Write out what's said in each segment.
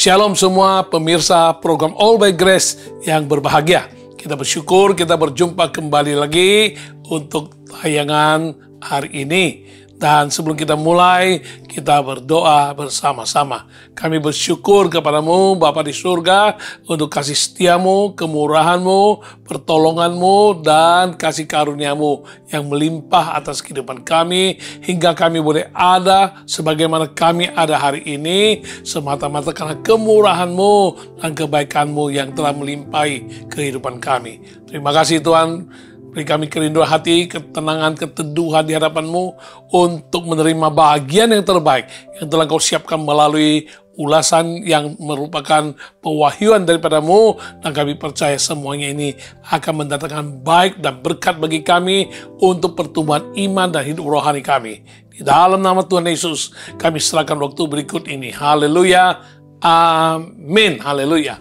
Shalom semua pemirsa program All by Grace yang berbahagia. Kita bersyukur kita berjumpa kembali lagi untuk tayangan hari ini. Dan sebelum kita mulai, kita berdoa bersama-sama. Kami bersyukur kepadamu, Bapa di surga, untuk kasih setiamu, kemurahanmu, pertolonganmu, dan kasih karuniamu yang melimpah atas kehidupan kami, hingga kami boleh ada sebagaimana kami ada hari ini, semata-mata karena kemurahanmu dan kebaikanmu yang telah melimpahi kehidupan kami. Terima kasih Tuhan. Beri kami kerinduan hati, ketenangan, keteduhan di hadapan-Mu untuk menerima bagian yang terbaik yang telah Kau siapkan melalui ulasan yang merupakan pewahyuan daripada-Mu, dan kami percaya semuanya ini akan mendatangkan baik dan berkat bagi kami untuk pertumbuhan iman dan hidup rohani kami. Di dalam nama Tuhan Yesus kami serahkan waktu berikut ini. Haleluya, amin, haleluya.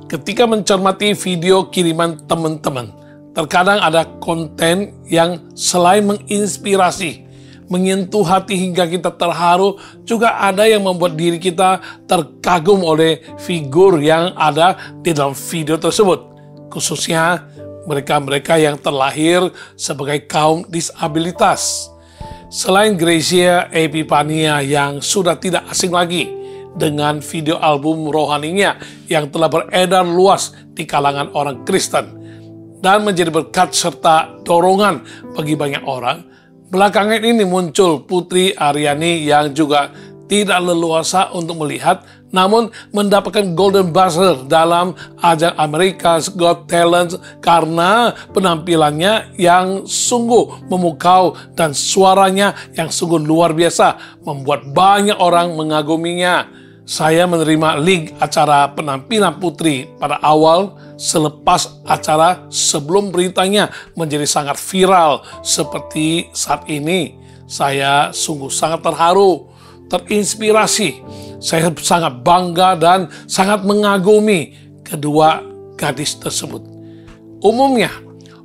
Ketika mencermati video kiriman teman-teman, terkadang ada konten yang selain menginspirasi, menyentuh hati hingga kita terharu, juga ada yang membuat diri kita terkagum oleh figur yang ada di dalam video tersebut. Khususnya mereka-mereka yang terlahir sebagai kaum disabilitas. Selain Gracia Epifania yang sudah tidak asing lagi dengan video album rohaninya yang telah beredar luas di kalangan orang Kristen dan menjadi berkat serta dorongan bagi banyak orang, belakangan ini muncul Putri Aryani yang juga tidak leluasa untuk melihat, namun mendapatkan Golden Buzzer dalam ajang America's Got Talent karena penampilannya yang sungguh memukau dan suaranya yang sungguh luar biasa, membuat banyak orang mengaguminya. Saya menerima link acara penampilan Putri pada awal selepas acara sebelum beritanya menjadi sangat viral seperti saat ini. Saya sungguh sangat terharu, terinspirasi. Saya sangat bangga dan sangat mengagumi kedua gadis tersebut. Umumnya,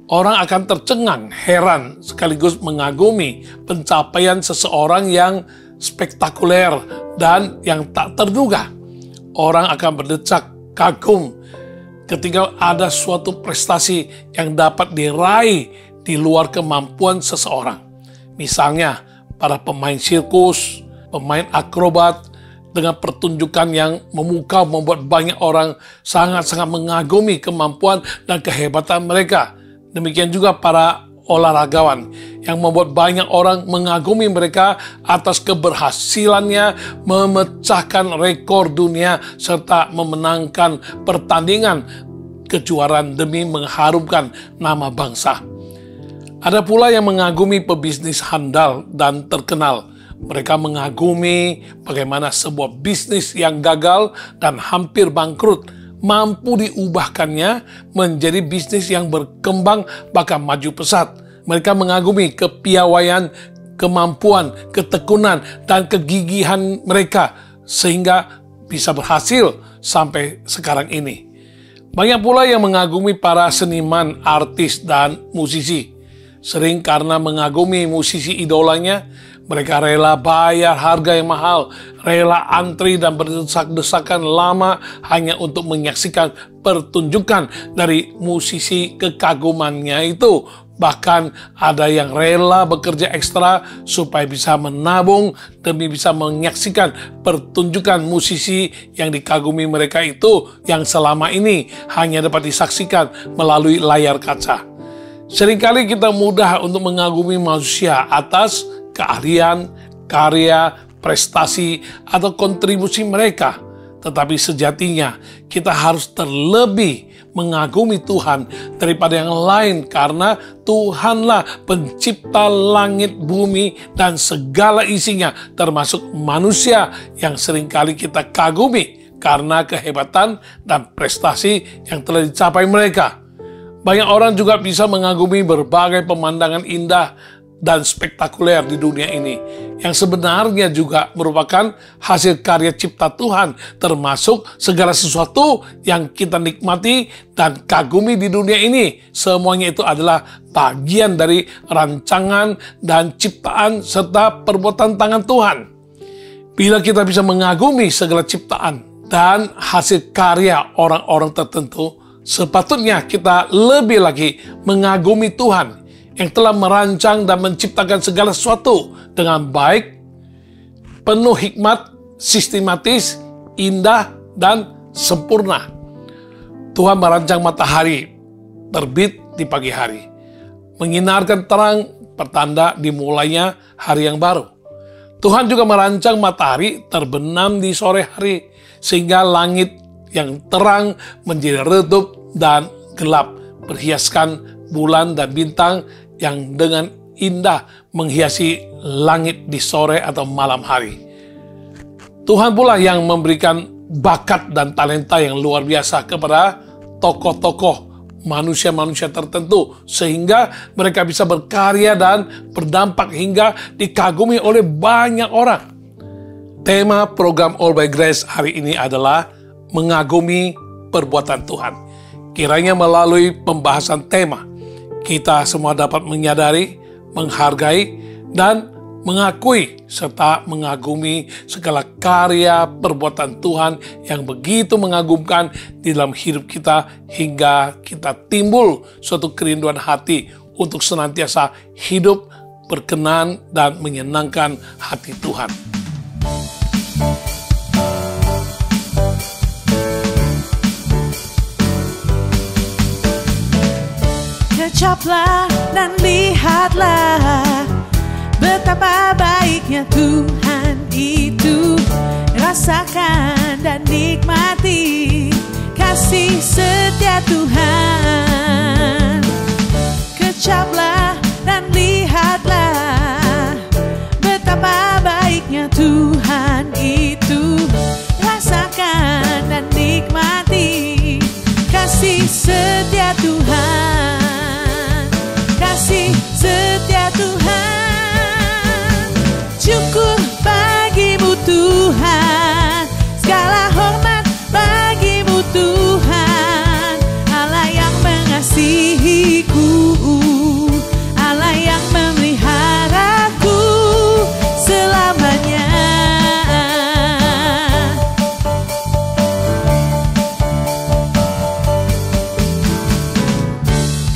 orang akan tercengang, heran, sekaligus mengagumi pencapaian seseorang yang spektakuler dan yang tak terduga. Orang akan berdecak kagum ketika ada suatu prestasi yang dapat diraih di luar kemampuan seseorang. Misalnya, para pemain sirkus, pemain akrobat, dengan pertunjukan yang memukau membuat banyak orang sangat-sangat mengagumi kemampuan dan kehebatan mereka. Demikian juga para olahragawan yang membuat banyak orang mengagumi mereka atas keberhasilannya memecahkan rekor dunia serta memenangkan pertandingan kejuaraan demi mengharumkan nama bangsa. Ada pula yang mengagumi pebisnis handal dan terkenal. Mereka mengagumi bagaimana sebuah bisnis yang gagal dan hampir bangkrut mampu diubahkannya menjadi bisnis yang berkembang bahkan maju pesat. Mereka mengagumi kepiawaian, kemampuan, ketekunan, dan kegigihan mereka sehingga bisa berhasil sampai sekarang ini. Banyak pula yang mengagumi para seniman, artis, dan musisi. Sering karena mengagumi musisi idolanya, mereka rela bayar harga yang mahal, rela antri dan berdesak-desakan lama hanya untuk menyaksikan pertunjukan dari musisi kekagumannya itu. Bahkan ada yang rela bekerja ekstra supaya bisa menabung demi bisa menyaksikan pertunjukan musisi yang dikagumi mereka itu yang selama ini hanya dapat disaksikan melalui layar kaca. Seringkali kita mudah untuk mengagumi manusia atas keahlian, karya, prestasi, atau kontribusi mereka. Tetapi sejatinya kita harus terlebih mengagumi Tuhan daripada yang lain, karena Tuhanlah pencipta langit, bumi, dan segala isinya, termasuk manusia yang seringkali kita kagumi karena kehebatan dan prestasi yang telah dicapai mereka. Banyak orang juga bisa mengagumi berbagai pemandangan indah dan spektakuler di dunia ini, yang sebenarnya juga merupakan hasil karya cipta Tuhan, termasuk segala sesuatu yang kita nikmati dan kagumi di dunia ini. Semuanya itu adalah bagian dari rancangan dan ciptaan serta perbuatan tangan Tuhan. Bila kita bisa mengagumi segala ciptaan dan hasil karya orang-orang tertentu, sepatutnya kita lebih lagi mengagumi Tuhan yang telah merancang dan menciptakan segala sesuatu dengan baik, penuh hikmat, sistematis, indah, dan sempurna. Tuhan merancang matahari terbit di pagi hari, menyinarkan terang pertanda dimulainya hari yang baru. Tuhan juga merancang matahari terbenam di sore hari, sehingga langit yang terang menjadi redup dan gelap, berhiaskan bulan dan bintang yang dengan indah menghiasi langit di sore atau malam hari. Tuhan pula yang memberikan bakat dan talenta yang luar biasa kepada tokoh-tokoh manusia-manusia tertentu, sehingga mereka bisa berkarya dan berdampak hingga dikagumi oleh banyak orang. Tema program All by Grace hari ini adalah mengagumi perbuatan Tuhan. Kiranya melalui pembahasan tema, kita semua dapat menyadari, menghargai, dan mengakui serta mengagumi segala karya perbuatan Tuhan yang begitu mengagumkan di dalam hidup kita, hingga kita timbul suatu kerinduan hati untuk senantiasa hidup berkenan dan menyenangkan hati Tuhan. Kecaplah dan lihatlah betapa baiknya Tuhan itu. Rasakan dan nikmati kasih setia Tuhan. Kecaplah dan lihatlah betapa baiknya Tuhan itu. Rasakan dan nikmati kasih setia Tuhan. Kasih setia Tuhan, syukur bagimu Tuhan, segala hormat bagimu Tuhan, Allah yang mengasihiku, Allah yang memeliharaku selamanya.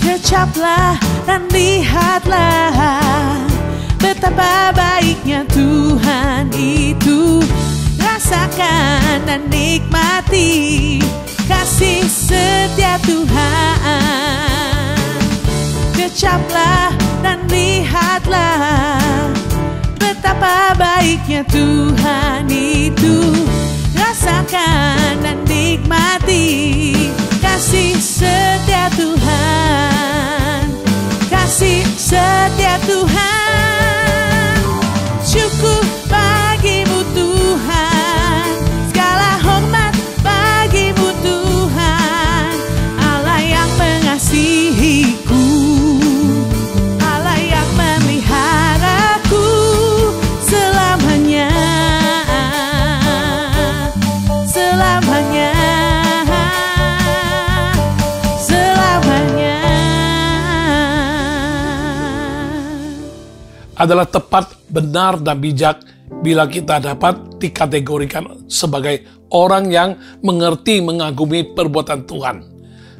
Kecaplah dan lihatlah betapa baiknya Tuhan itu. Rasakan dan nikmati kasih setia Tuhan. Kecaplah dan lihatlah betapa baiknya Tuhan itu. Rasakan dan nikmati kasih setia Tuhan. Kasih setia Tuhan, syukur bagimu Tuhan, segala hormat bagimu Tuhan, Allah yang mengasihiku, Allah yang memeliharaku selamanya, selamanya. Adalah tepat, benar, dan bijak bila kita dapat dikategorikan sebagai orang yang mengerti, mengagumi perbuatan Tuhan.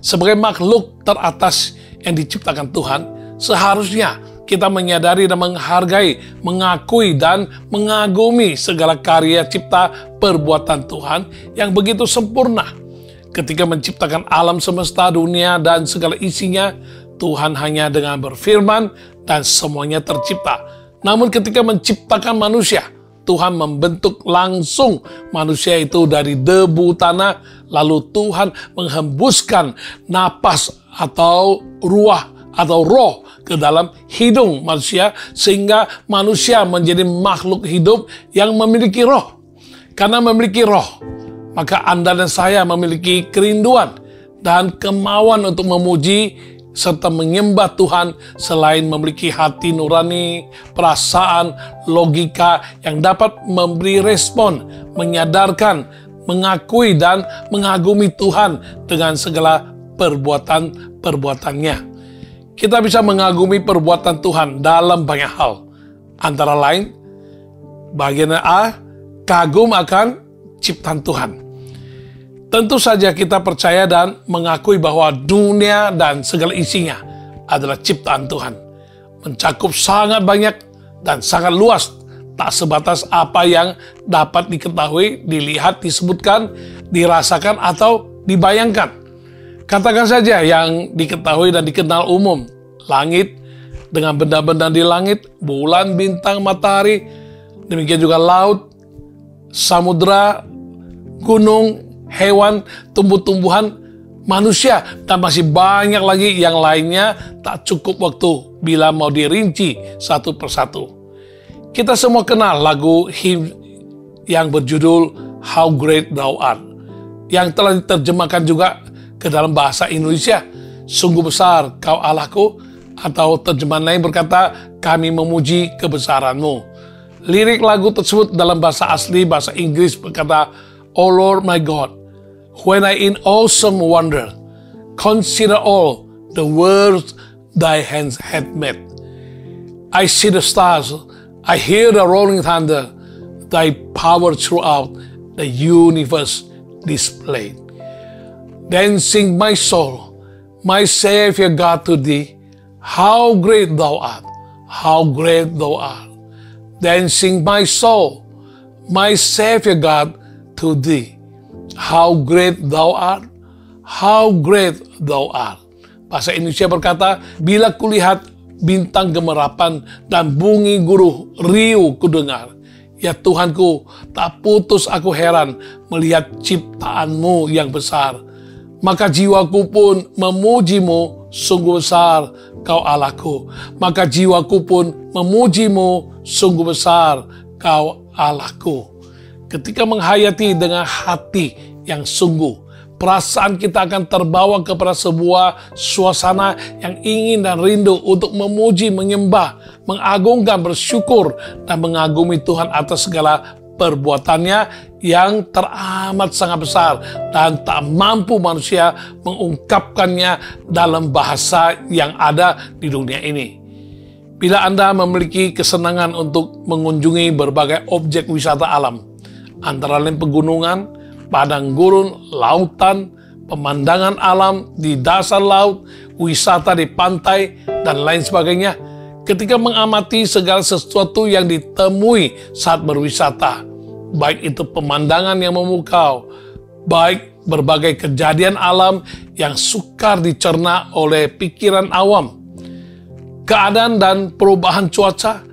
Sebagai makhluk teratas yang diciptakan Tuhan, seharusnya kita menyadari dan menghargai, mengakui, dan mengagumi segala karya cipta perbuatan Tuhan yang begitu sempurna. Ketika menciptakan alam semesta, dunia, dan segala isinya, Tuhan hanya dengan berfirman dan semuanya tercipta. Namun ketika menciptakan manusia, Tuhan membentuk langsung manusia itu dari debu tanah, lalu Tuhan menghembuskan napas atau ruah atau roh ke dalam hidung manusia, sehingga manusia menjadi makhluk hidup yang memiliki roh. Karena memiliki roh, maka Anda dan saya memiliki kerinduan dan kemauan untuk memuji serta menyembah Tuhan, selain memiliki hati nurani, perasaan, logika yang dapat memberi respon, menyadarkan, mengakui, dan mengagumi Tuhan dengan segala perbuatan-perbuatannya. Kita bisa mengagumi perbuatan Tuhan dalam banyak hal. Antara lain, bagian A, kagum akan ciptaan Tuhan. Tentu saja kita percaya dan mengakui bahwa dunia dan segala isinya adalah ciptaan Tuhan. Mencakup sangat banyak dan sangat luas, tak sebatas apa yang dapat diketahui, dilihat, disebutkan, dirasakan, atau dibayangkan. Katakan saja yang diketahui dan dikenal umum, langit dengan benda-benda di langit, bulan, bintang, matahari, demikian juga laut, samudera, gunung, hewan, tumbuh-tumbuhan, manusia, dan masih banyak lagi yang lainnya. Tak cukup waktu bila mau dirinci satu persatu. Kita semua kenal lagu hymn yang berjudul How Great Thou Art, yang telah diterjemahkan juga ke dalam bahasa Indonesia, Sungguh Besar Kau Allahku, atau terjemahan lain berkata, Kami memuji kebesaran-Mu. Lirik lagu tersebut dalam bahasa asli, bahasa Inggris berkata, O Lord my God, when I in awesome wonder consider all the worlds thy hands hath made. I see the stars, I hear the rolling thunder, thy power throughout the universe displayed. Then sing my soul, my Savior God, to thee, how great thou art, how great thou art. Then sing my soul, my Savior God, to thee, how great thou art, how great thou art. Bahasa Indonesia berkata, bila kulihat bintang gemerapan dan bunyi guruh riuh kudengar, ya Tuhanku, tak putus aku heran melihat ciptaan-Mu yang besar. Maka jiwaku pun memuji-Mu, sungguh besar Kau Allahku. Maka jiwaku pun memuji-Mu, sungguh besar Kau Allahku. Ketika menghayati dengan hati yang sungguh, perasaan kita akan terbawa kepada sebuah suasana yang ingin dan rindu untuk memuji, menyembah, mengagungkan, bersyukur, dan mengagumi Tuhan atas segala perbuatannya yang teramat sangat besar dan tak mampu manusia mengungkapkannya dalam bahasa yang ada di dunia ini. Bila Anda memiliki kesenangan untuk mengunjungi berbagai objek wisata alam, antara lain pegunungan, padang gurun, lautan, pemandangan alam di dasar laut, wisata di pantai, dan lain sebagainya, ketika mengamati segala sesuatu yang ditemui saat berwisata, baik itu pemandangan yang memukau, baik berbagai kejadian alam yang sukar dicerna oleh pikiran awam, keadaan dan perubahan cuaca,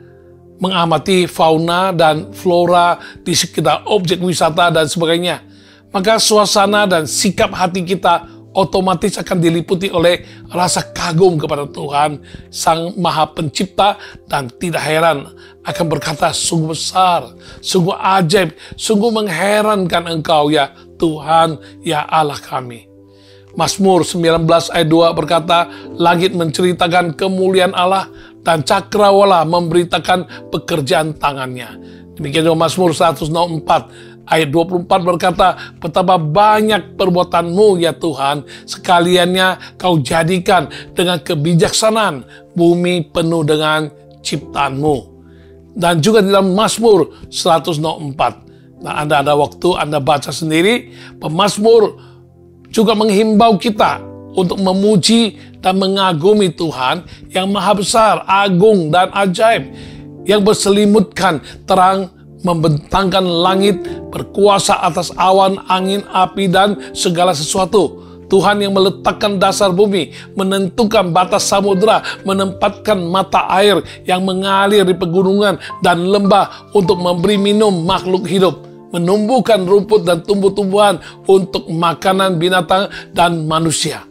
mengamati fauna dan flora di sekitar objek wisata dan sebagainya, maka suasana dan sikap hati kita otomatis akan diliputi oleh rasa kagum kepada Tuhan, Sang Maha Pencipta, dan tidak heran akan berkata, sungguh besar, sungguh ajaib, sungguh mengherankan Engkau ya Tuhan, ya Allah kami. Mazmur 19 ayat 2 berkata, langit menceritakan kemuliaan Allah dan cakrawala memberitakan pekerjaan tangannya. Demikian juga Mazmur 104 ayat 24 berkata, betapa banyak perbuatan-Mu ya Tuhan, sekaliannya Kau jadikan dengan kebijaksanaan, bumi penuh dengan ciptaan-Mu. Dan juga di dalam Mazmur 104. Nah, Anda ada waktu, Anda baca sendiri, pemazmur juga menghimbau kita untuk memuji dan mengagumi Tuhan yang maha besar, agung, dan ajaib, yang berselimutkan terang, membentangkan langit, berkuasa atas awan, angin, api, dan segala sesuatu. Tuhan yang meletakkan dasar bumi, menentukan batas samudera, menempatkan mata air yang mengalir di pegunungan dan lembah untuk memberi minum makhluk hidup, menumbuhkan rumput dan tumbuh-tumbuhan untuk makanan binatang dan manusia.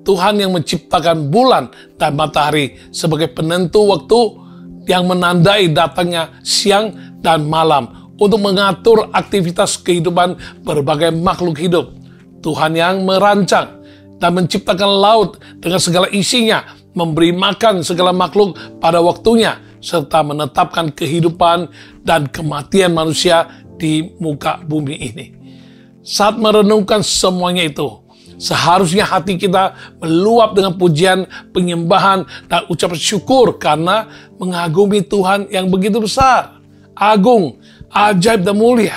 Tuhan yang menciptakan bulan dan matahari sebagai penentu waktu yang menandai datangnya siang dan malam untuk mengatur aktivitas kehidupan berbagai makhluk hidup. Tuhan yang merancang dan menciptakan laut dengan segala isinya, memberi makan segala makhluk pada waktunya, serta menetapkan kehidupan dan kematian manusia di muka bumi ini. Saat merenungkan semuanya itu, seharusnya hati kita meluap dengan pujian, penyembahan, dan ucapan syukur karena mengagumi Tuhan yang begitu besar, agung, ajaib, dan mulia.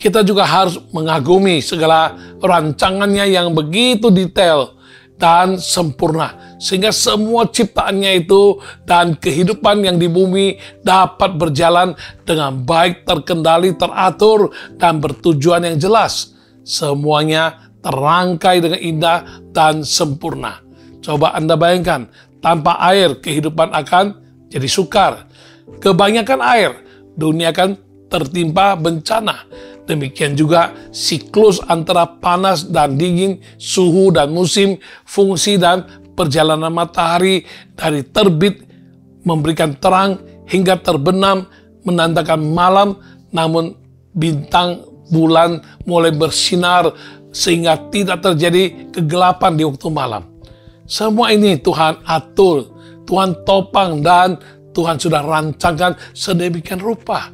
kita juga harus mengagumi segala rancangannya yang begitu detail dan sempurna, sehingga semua ciptaannya itu dan kehidupan yang di bumi dapat berjalan dengan baik, terkendali, teratur, dan bertujuan yang jelas. Semuanya terangkai dengan indah dan sempurna. Coba Anda bayangkan, tanpa air kehidupan akan jadi sukar. Kebanyakan air, dunia akan tertimpa bencana. Demikian juga siklus antara panas dan dingin, suhu dan musim, fungsi dan perjalanan matahari dari terbit memberikan terang hingga terbenam menandakan malam, namun bintang bulan mulai bersinar sehingga tidak terjadi kegelapan di waktu malam. Semua ini Tuhan atur, Tuhan topang, dan Tuhan sudah rancangkan sedemikian rupa.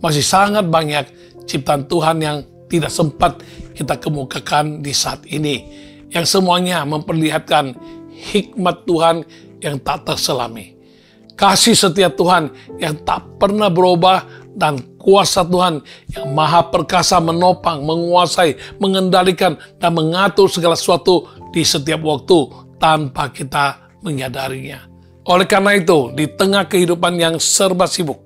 Masih sangat banyak ciptaan Tuhan yang tidak sempat kita kemukakan di saat ini, yang semuanya memperlihatkan hikmat Tuhan yang tak terselami, kasih setia Tuhan yang tak pernah berubah, dan kuasa Tuhan yang maha perkasa menopang, menguasai, mengendalikan, dan mengatur segala sesuatu di setiap waktu tanpa kita menyadarinya. Oleh karena itu, di tengah kehidupan yang serba sibuk,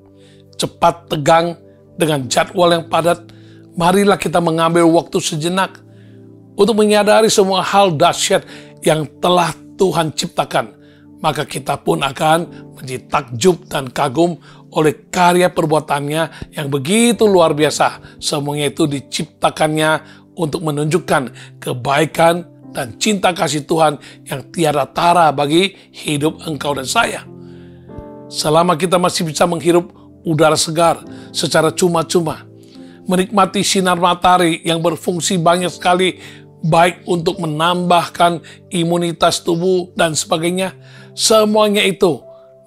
cepat, tegang, dengan jadwal yang padat, marilah kita mengambil waktu sejenak untuk menyadari semua hal dahsyat yang telah Tuhan ciptakan. Maka kita pun akan menjadi takjub dan kagum oleh karya perbuatannya yang begitu luar biasa. Semuanya itu diciptakannya untuk menunjukkan kebaikan dan cinta kasih Tuhan yang tiada tara bagi hidup engkau dan saya. Selama kita masih bisa menghirup udara segar secara cuma-cuma, menikmati sinar matahari yang berfungsi banyak sekali, baik untuk menambahkan imunitas tubuh dan sebagainya, semuanya itu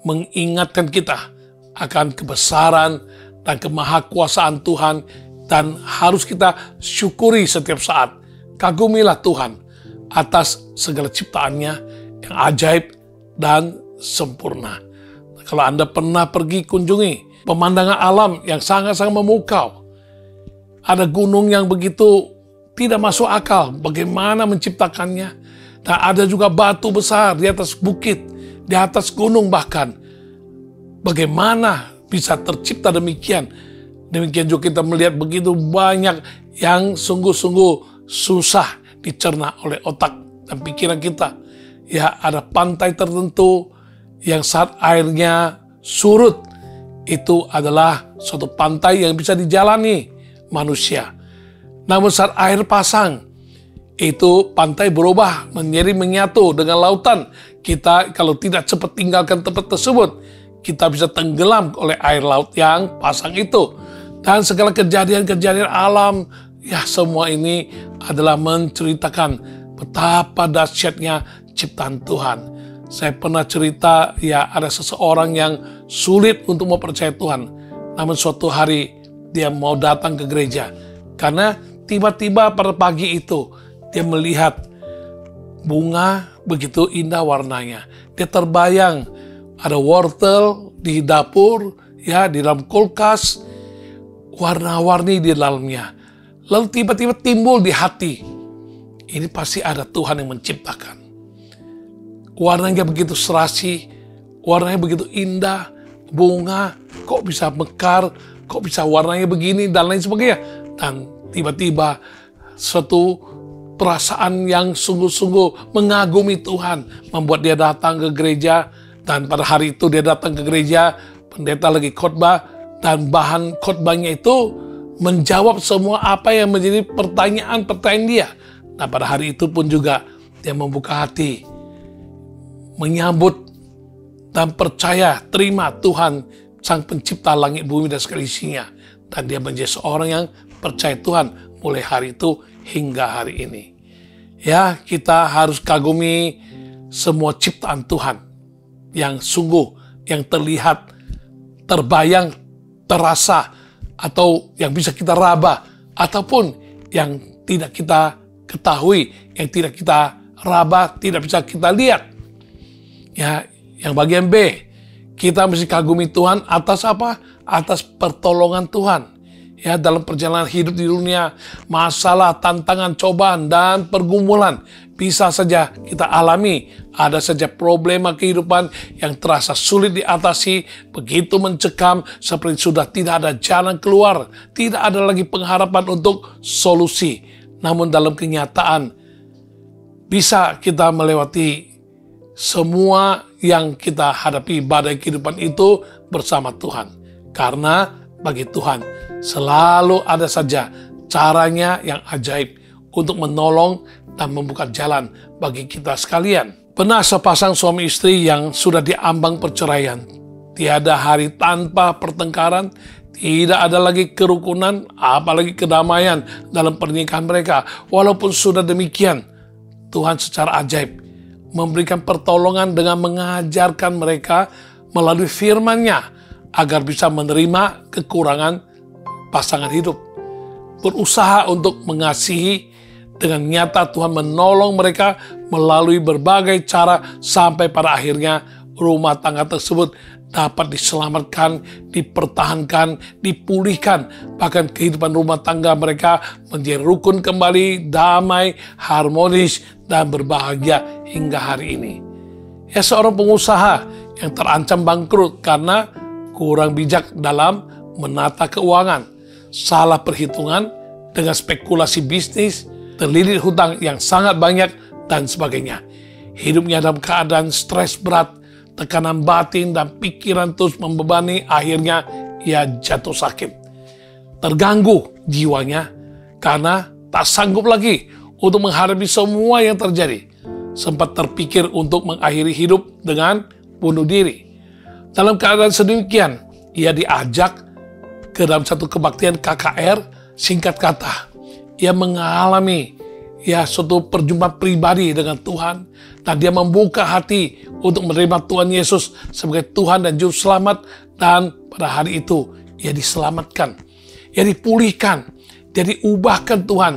mengingatkan kita akan kebesaran dan kemahakuasaan Tuhan, dan harus kita syukuri setiap saat. Kagumilah Tuhan atas segala ciptaannya yang ajaib dan sempurna. Kalau Anda pernah pergi kunjungi pemandangan alam yang sangat-sangat memukau, ada gunung yang begitu tidak masuk akal bagaimana menciptakannya, dan ada juga batu besar di atas bukit, di atas gunung bahkan. Bagaimana bisa tercipta demikian? Demikian juga kita melihat begitu banyak yang sungguh-sungguh susah dicerna oleh otak dan pikiran kita. Ya, ada pantai tertentu yang saat airnya surut, itu adalah suatu pantai yang bisa dijalani manusia. Namun saat air pasang, itu pantai berubah menjadi menyatu dengan lautan. Kita kalau tidak cepat tinggalkan tempat tersebut, kita bisa tenggelam oleh air laut yang pasang itu. Dan segala kejadian-kejadian alam, ya semua ini adalah menceritakan betapa dahsyatnya ciptaan Tuhan. Saya pernah cerita, ya ada seseorang yang sulit untuk mau percaya Tuhan. Namun suatu hari dia mau datang ke gereja. Karena tiba-tiba pada pagi itu dia melihat bunga begitu indah warnanya. Dia terbayang ada wortel di dapur, ya di dalam kulkas, warna-warni di dalamnya. Lalu tiba-tiba timbul di hati, ini pasti ada Tuhan yang menciptakan. Warnanya begitu serasi, warnanya begitu indah, bunga kok bisa mekar, kok bisa warnanya begini, dan lain sebagainya. Dan tiba-tiba suatu perasaan yang sungguh-sungguh mengagumi Tuhan membuat dia datang ke gereja. Dan pada hari itu dia datang ke gereja, pendeta lagi khotbah, dan bahan khotbahnya itu menjawab semua apa yang menjadi pertanyaan-pertanyaan dia. Nah, pada hari itu pun juga dia membuka hati, menyambut dan percaya, terima Tuhan Sang Pencipta langit bumi dan segala isinya. Dan dia menjadi seorang yang percaya Tuhan mulai hari itu hingga hari ini. Ya, kita harus kagumi semua ciptaan Tuhan yang sungguh, yang terlihat, terbayang, terasa, atau yang bisa kita raba, ataupun yang tidak kita ketahui, yang tidak kita raba, tidak bisa kita lihat. Ya, yang bagian B, kita mesti kagumi Tuhan atas apa? Atas pertolongan Tuhan. Ya, dalam perjalanan hidup di dunia, masalah, tantangan, cobaan, dan pergumulan bisa saja kita alami. Ada saja problema kehidupan yang terasa sulit diatasi, begitu mencekam, seperti sudah tidak ada jalan keluar, tidak ada lagi pengharapan untuk solusi. Namun dalam kenyataan, bisa kita melewati semua yang kita hadapi badai kehidupan itu bersama Tuhan. Karena bagi Tuhan selalu ada saja caranya yang ajaib untuk menolong dan membuka jalan bagi kita sekalian. Pernah sepasang suami istri yang sudah diambang perceraian. Tiada hari tanpa pertengkaran, tidak ada lagi kerukunan, apalagi kedamaian dalam pernikahan mereka. Walaupun sudah demikian, Tuhan secara ajaib memberikan pertolongan dengan mengajarkan mereka melalui firman-Nya agar bisa menerima kekurangan pasangan hidup. Berusaha untuk mengasihi, dengan nyata Tuhan menolong mereka melalui berbagai cara sampai pada akhirnya rumah tangga tersebut dapat diselamatkan, dipertahankan, dipulihkan. Bahkan kehidupan rumah tangga mereka menjadi rukun kembali, damai, harmonis, dan berbahagia hingga hari ini. Ya, seorang pengusaha yang terancam bangkrut karena kurang bijak dalam menata keuangan, salah perhitungan dengan spekulasi bisnis, terlilit hutang yang sangat banyak, dan sebagainya. Hidupnya dalam keadaan stres berat, tekanan batin dan pikiran terus membebani, akhirnya ia jatuh sakit. Terganggu jiwanya karena tak sanggup lagi untuk menghadapi semua yang terjadi. Sempat terpikir untuk mengakhiri hidup dengan bunuh diri. Dalam keadaan sedemikian, ia diajak ke dalam satu kebaktian KKR, singkat kata, ia mengalami suatu perjumpaan pribadi dengan Tuhan, dan dia membuka hati untuk menerima Tuhan Yesus sebagai Tuhan dan Juru Selamat, dan pada hari itu ia diselamatkan, ia dipulihkan, dia diubahkan Tuhan,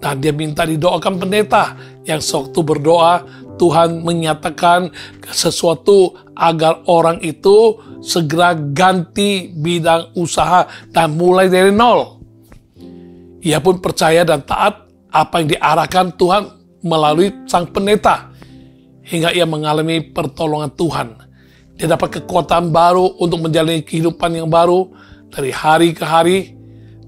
dan dia minta didoakan pendeta yang sewaktu berdoa Tuhan menyatakan sesuatu agar orang itu segera ganti bidang usaha dan mulai dari nol. Ia pun percaya dan taat apa yang diarahkan Tuhan melalui sang pendeta, hingga ia mengalami pertolongan Tuhan. Dia dapat kekuatan baru untuk menjalani kehidupan yang baru. Dari hari ke hari,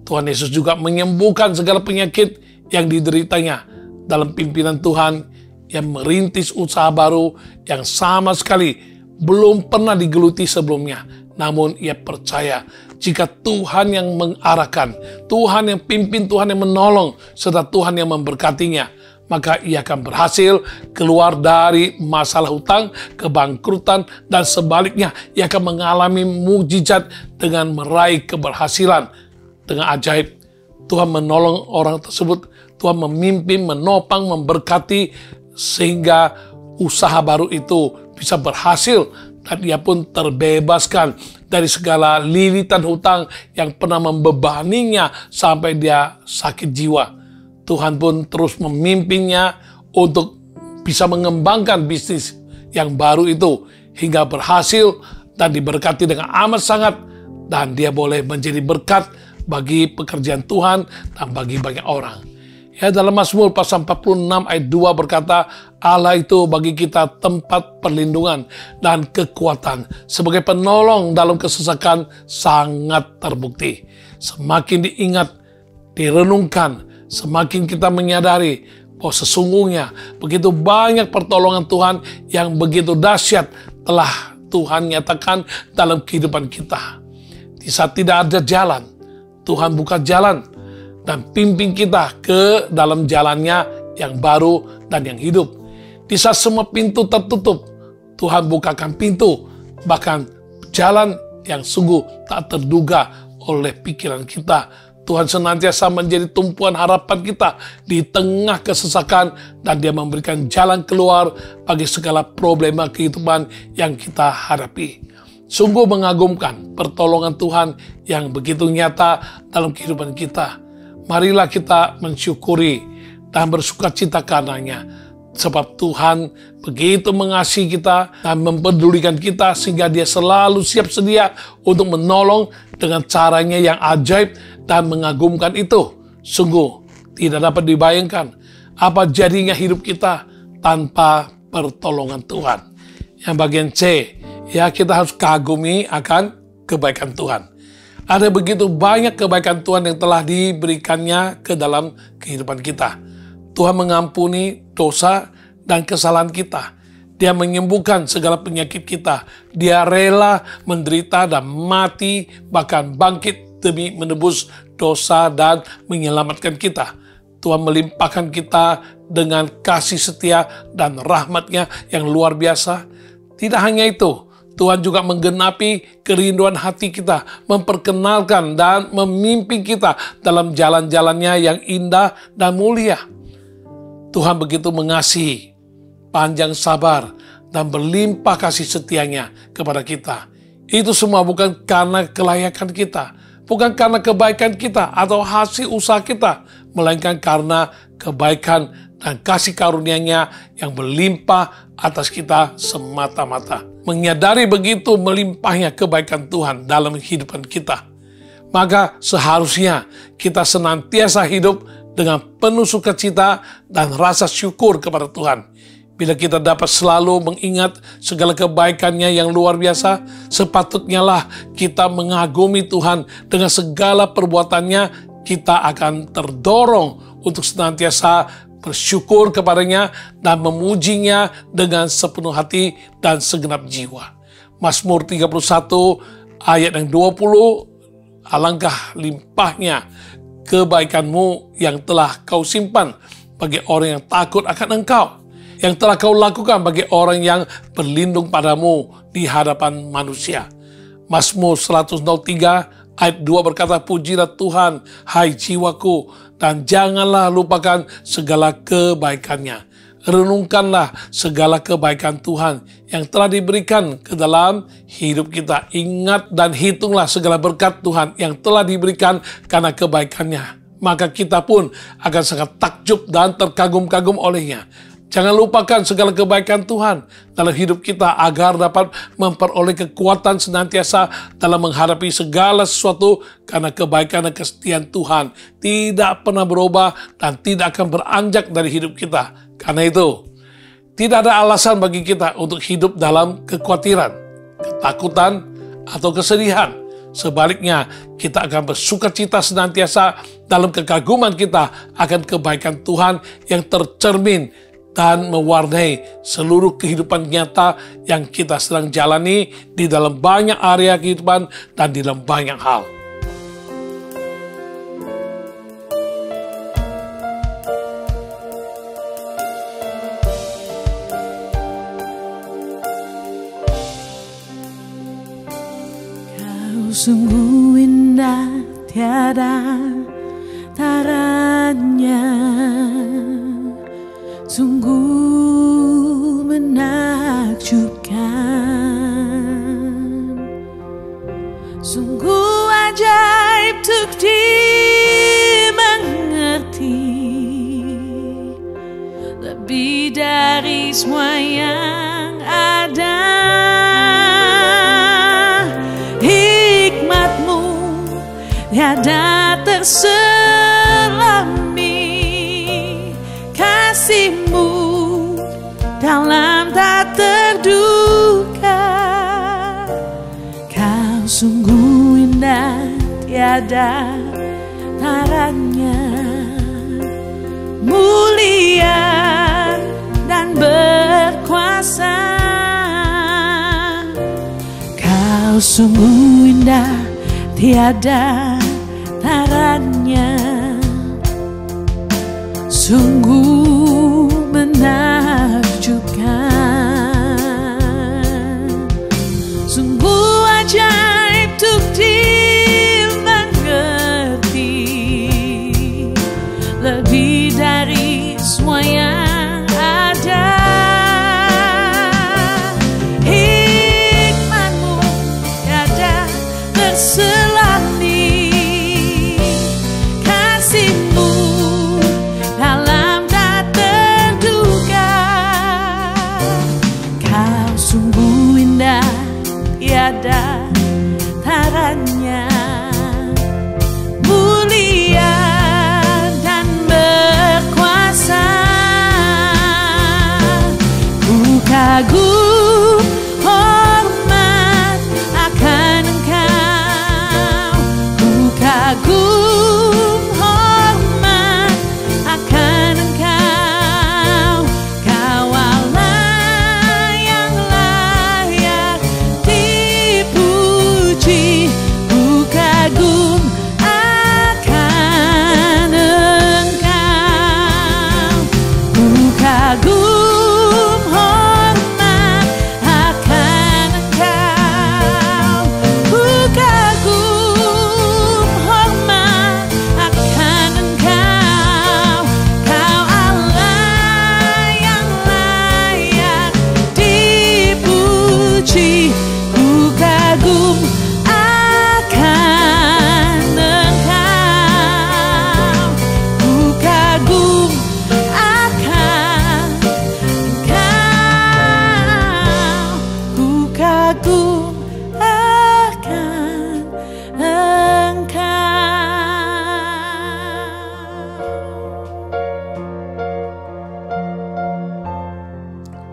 Tuhan Yesus juga menyembuhkan segala penyakit yang dideritanya. Dalam pimpinan Tuhan, ia merintis usaha baru yang sama sekali belum pernah digeluti sebelumnya. Namun ia percaya jika Tuhan yang mengarahkan, Tuhan yang pimpin, Tuhan yang menolong, serta Tuhan yang memberkatinya, maka ia akan berhasil keluar dari masalah hutang, kebangkrutan, dan sebaliknya ia akan mengalami mukjizat dengan meraih keberhasilan. Dengan ajaib, Tuhan menolong orang tersebut, Tuhan memimpin, menopang, memberkati, sehingga usaha baru itu bisa berhasil, dan ia pun terbebaskan dari segala lilitan hutang yang pernah membebaninya sampai dia sakit jiwa. Tuhan pun terus memimpinnya untuk bisa mengembangkan bisnis yang baru itu hingga berhasil dan diberkati dengan amat sangat, dan dia boleh menjadi berkat bagi pekerjaan Tuhan dan bagi banyak orang. Ya, dalam Mazmur pasal 46 ayat 2 berkata, Allah itu bagi kita tempat perlindungan dan kekuatan. Sebagai penolong dalam kesesakan sangat terbukti. Semakin diingat, direnungkan, semakin kita menyadari bahwa sesungguhnya begitu banyak pertolongan Tuhan yang begitu dahsyat telah Tuhan nyatakan dalam kehidupan kita. Di saat tidak ada jalan, Tuhan buka jalan dan pimpin kita ke dalam jalannya yang baru dan yang hidup. Di saat semua pintu tertutup, Tuhan bukakan pintu, bahkan jalan yang sungguh tak terduga oleh pikiran kita. Tuhan senantiasa menjadi tumpuan harapan kita di tengah kesesakan, dan Dia memberikan jalan keluar bagi segala problema kehidupan yang kita hadapi. Sungguh mengagumkan pertolongan Tuhan yang begitu nyata dalam kehidupan kita. Marilah kita mensyukuri dan bersukacita karenanya, sebab Tuhan begitu mengasihi kita dan mempedulikan kita, sehingga Dia selalu siap sedia untuk menolong dengan caranya yang ajaib dan mengagumkan itu. Sungguh tidak dapat dibayangkan apa jadinya hidup kita tanpa pertolongan Tuhan. Yang bagian C, ya, kita harus kagumi akan kebaikan Tuhan. Ada begitu banyak kebaikan Tuhan yang telah diberikannya ke dalam kehidupan kita. Tuhan mengampuni dosa dan kesalahan kita. Dia menyembuhkan segala penyakit kita. Dia rela menderita dan mati, bahkan bangkit demi menebus dosa dan menyelamatkan kita. Tuhan melimpahkan kita dengan kasih setia dan rahmat-Nya yang luar biasa. Tidak hanya itu, Tuhan juga menggenapi kerinduan hati kita, memperkenalkan dan memimpin kita dalam jalan-jalannya yang indah dan mulia. Tuhan begitu mengasihi, panjang sabar, dan berlimpah kasih setianya kepada kita. Itu semua bukan karena kelayakan kita, bukan karena kebaikan kita atau hasil usaha kita, melainkan karena kebaikan dan kasih karunia-Nya yang berlimpah atas kita semata-mata. Menyadari begitu melimpahnya kebaikan Tuhan dalam kehidupan kita, maka seharusnya kita senantiasa hidup dengan penuh sukacita dan rasa syukur kepada Tuhan. Bila kita dapat selalu mengingat segala kebaikan-Nya yang luar biasa, sepatutnya lah kita mengagumi Tuhan dengan segala perbuatannya. Kita akan terdorong untuk senantiasa bersyukur kepada-Nya dan memuji-Nya dengan sepenuh hati dan segenap jiwa. Mazmur 31 ayat yang 20, alangkah limpahnya kebaikan-Mu yang telah Kau simpan bagi orang yang takut akan Engkau, yang telah Kau lakukan bagi orang yang berlindung padamu di hadapan manusia. Mazmur 103 ayat 2 berkata, pujilah Tuhan, hai jiwaku, dan janganlah lupakan segala kebaikan-Nya. Renungkanlah segala kebaikan Tuhan yang telah diberikan ke dalam hidup kita. Ingat dan hitunglah segala berkat Tuhan yang telah diberikan karena kebaikan-Nya. Maka kita pun akan sangat takjub dan terkagum-kagum olehnya. Jangan lupakan segala kebaikan Tuhan dalam hidup kita agar dapat memperoleh kekuatan senantiasa dalam menghadapi segala sesuatu, karena kebaikan dan kesetiaan Tuhan tidak pernah berubah dan tidak akan beranjak dari hidup kita. Karena itu, tidak ada alasan bagi kita untuk hidup dalam kekhawatiran, ketakutan, atau kesedihan. Sebaliknya, kita akan bersukacita senantiasa dalam kekaguman kita akan kebaikan Tuhan yang tercermin dan mewarnai seluruh kehidupan nyata yang kita sedang jalani di dalam banyak area kehidupan dan di dalam banyak hal. Kau sungguh indah, tiada taranya, sungguh menakjubkan, sungguh ajaib untuk dimengerti, lebih dari semua yang ada. Hikmat-Mu tiada terselami, kasih-Mu dalam tak terduga. Kau sungguh indah, tiada taranya, mulia dan berkuasa. Kau sungguh indah, tiada taranya, sungguh menakjubkan, sungguh ajaib untuk dimengerti, lebih dari semua yang ada. Hikmat-Mu tiada terselami, kasih-Mu dalam tak terduga. Kau sungguh indah, tiada taranya,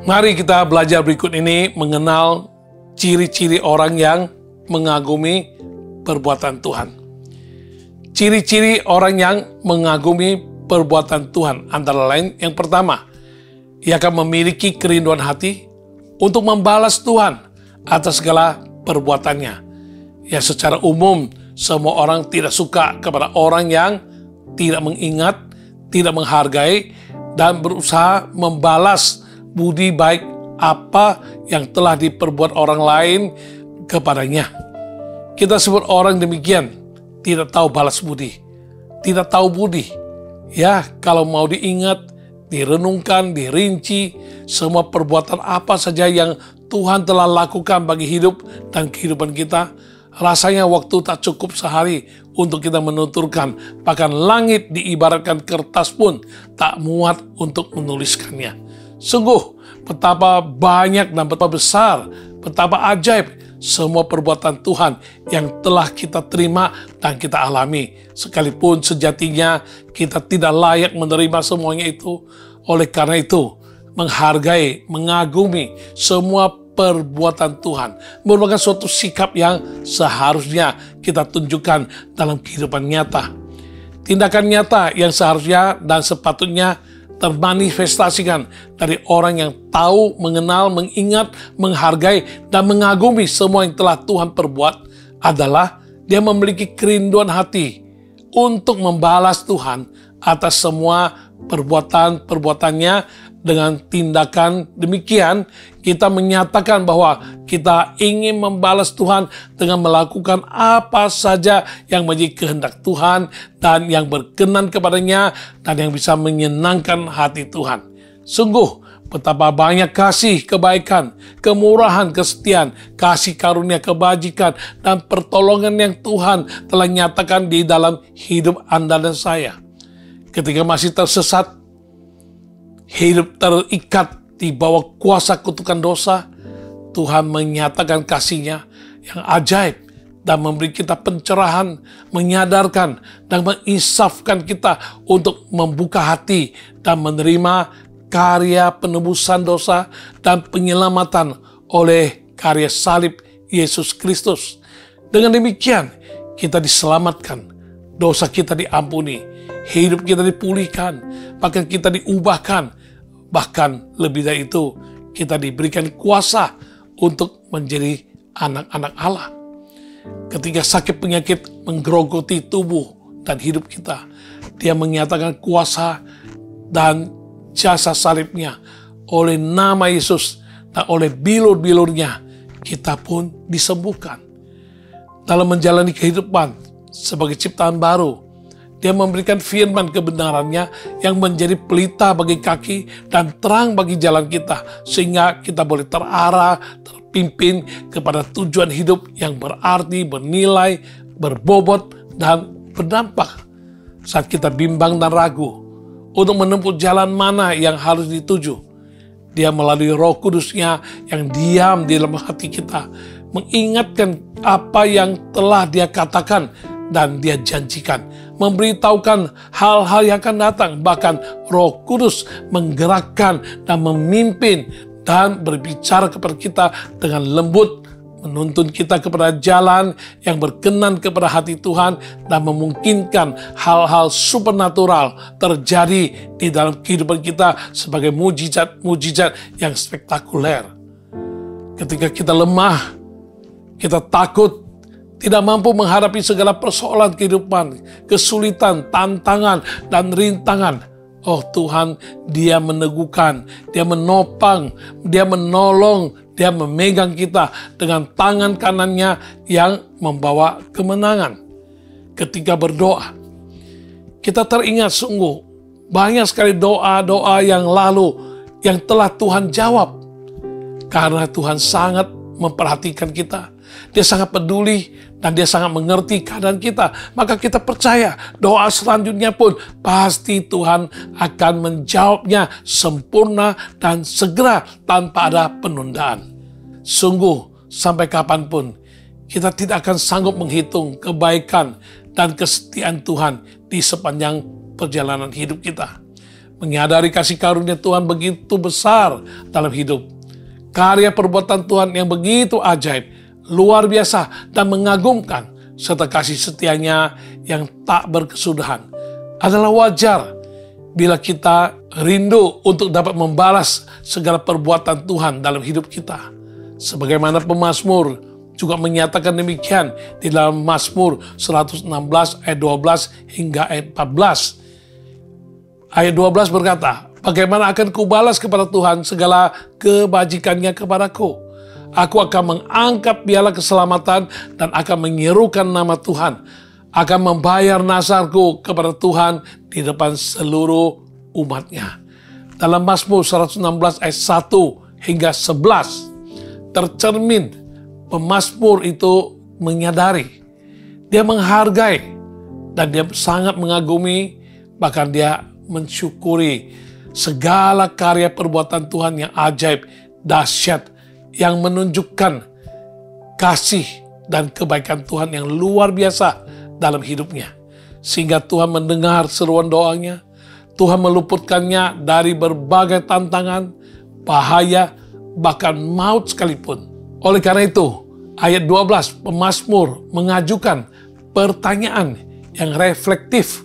Mari kita belajar berikut ini mengenal ciri-ciri orang yang mengagumi perbuatan Tuhan. Ciri-ciri orang yang mengagumi perbuatan Tuhan antara lain, yang pertama, ia akan memiliki kerinduan hati untuk membalas Tuhan atas segala perbuatannya. Ya, secara umum semua orang tidak suka kepada orang yang tidak mengingat, tidak menghargai, dan berusaha membalas budi baik apa yang telah diperbuat orang lain kepadanya. Kita sebut orang demikian, tidak tahu balas budi, tidak tahu budi. Ya, kalau mau diingat, direnungkan, dirinci, semua perbuatan apa saja yang Tuhan telah lakukan bagi hidup dan kehidupan kita, rasanya waktu tak cukup sehari untuk kita menuturkan. Bahkan langit diibaratkan kertas pun tak muat untuk menuliskannya. Sungguh, betapa banyak dan betapa besar, betapa ajaib semua perbuatan Tuhan yang telah kita terima dan kita alami. Sekalipun sejatinya kita tidak layak menerima semuanya itu. Oleh karena itu, menghargai, mengagumi semua perbuatan Tuhan merupakan suatu sikap yang seharusnya kita tunjukkan dalam kehidupan nyata. Tindakan nyata yang seharusnya dan sepatutnya termanifestasikan dari orang yang tahu, mengenal, mengingat, menghargai, dan mengagumi semua yang telah Tuhan perbuat adalah dia memiliki kerinduan hati untuk membalas Tuhan atas semua perbuatan-perbuatannya. Dengan tindakan demikian, kita menyatakan bahwa kita ingin membalas Tuhan dengan melakukan apa saja yang menjadi kehendak Tuhan dan yang berkenan kepadanya dan yang bisa menyenangkan hati Tuhan. Sungguh, betapa banyak kasih, kebaikan, kemurahan, kesetiaan, kasih karunia, kebajikan, dan pertolongan yang Tuhan telah nyatakan di dalam hidup Anda dan saya. Ketika masih tersesat, hidup terikat di bawah kuasa kutukan dosa, Tuhan menyatakan kasih-Nya yang ajaib dan memberi kita pencerahan, menyadarkan dan menginsafkan kita untuk membuka hati dan menerima karya penebusan dosa dan penyelamatan oleh karya salib Yesus Kristus. Dengan demikian, kita diselamatkan, dosa kita diampuni, hidup kita dipulihkan, bahkan kita diubahkan. Bahkan lebih dari itu, kita diberikan kuasa untuk menjadi anak-anak Allah. Ketika sakit penyakit menggerogoti tubuh dan hidup kita, Dia menyatakan kuasa dan jasa salibnya. Oleh nama Yesus dan oleh bilur-bilurnya, kita pun disembuhkan. Dalam menjalani kehidupan sebagai ciptaan baru, Dia memberikan firman kebenarannya yang menjadi pelita bagi kaki dan terang bagi jalan kita, sehingga kita boleh terarah, terpimpin kepada tujuan hidup yang berarti, bernilai, berbobot, dan berdampak. Saat kita bimbang dan ragu untuk menempuh jalan mana yang harus dituju, Dia melalui Roh Kudus-Nya yang diam di dalam hati kita, mengingatkan apa yang telah Dia katakan dan Dia janjikan, memberitahukan hal-hal yang akan datang. Bahkan Roh Kudus menggerakkan dan memimpin dan berbicara kepada kita dengan lembut, menuntun kita kepada jalan yang berkenan kepada hati Tuhan dan memungkinkan hal-hal supernatural terjadi di dalam kehidupan kita sebagai mujizat-mujizat yang spektakuler. Ketika kita lemah, kita takut, tidak mampu menghadapi segala persoalan kehidupan, kesulitan, tantangan, dan rintangan. Oh Tuhan, Dia meneguhkan, Dia menopang, Dia menolong, Dia memegang kita dengan tangan kanannya yang membawa kemenangan. Ketika berdoa, kita teringat sungguh banyak sekali doa-doa yang lalu yang telah Tuhan jawab. Karena Tuhan sangat memperhatikan kita, Dia sangat peduli, dan Dia sangat mengerti keadaan kita. Maka kita percaya doa selanjutnya pun pasti Tuhan akan menjawabnya sempurna dan segera tanpa ada penundaan. Sungguh, sampai kapanpun kita tidak akan sanggup menghitung kebaikan dan kesetiaan Tuhan di sepanjang perjalanan hidup kita. menyadari kasih karunia Tuhan begitu besar dalam hidup. Karya perbuatan Tuhan yang begitu ajaib, luar biasa, dan mengagumkan, serta kasih setianya yang tak berkesudahan. Adalah wajar bila kita rindu untuk dapat membalas segala perbuatan Tuhan dalam hidup kita. Sebagaimana pemazmur juga menyatakan demikian di dalam Mazmur 116 ayat 12 hingga ayat 14. Ayat 12 berkata, bagaimana akan kubalas kepada Tuhan segala kebajikannya kepadaku? Aku akan mengangkat piala keselamatan dan akan menyerukan nama Tuhan. Akan membayar nazarku kepada Tuhan di depan seluruh umatnya. Dalam Mazmur 116 ayat 1 hingga 11, tercermin pemazmur itu menyadari, dia menghargai, dan dia sangat mengagumi, bahkan dia mensyukuri segala karya perbuatan Tuhan yang ajaib, dahsyat, yang menunjukkan kasih dan kebaikan Tuhan yang luar biasa dalam hidupnya. Sehingga Tuhan mendengar seruan doanya, Tuhan meluputkannya dari berbagai tantangan, bahaya, bahkan maut sekalipun. Oleh karena itu, ayat 12 pemazmur mengajukan pertanyaan yang reflektif.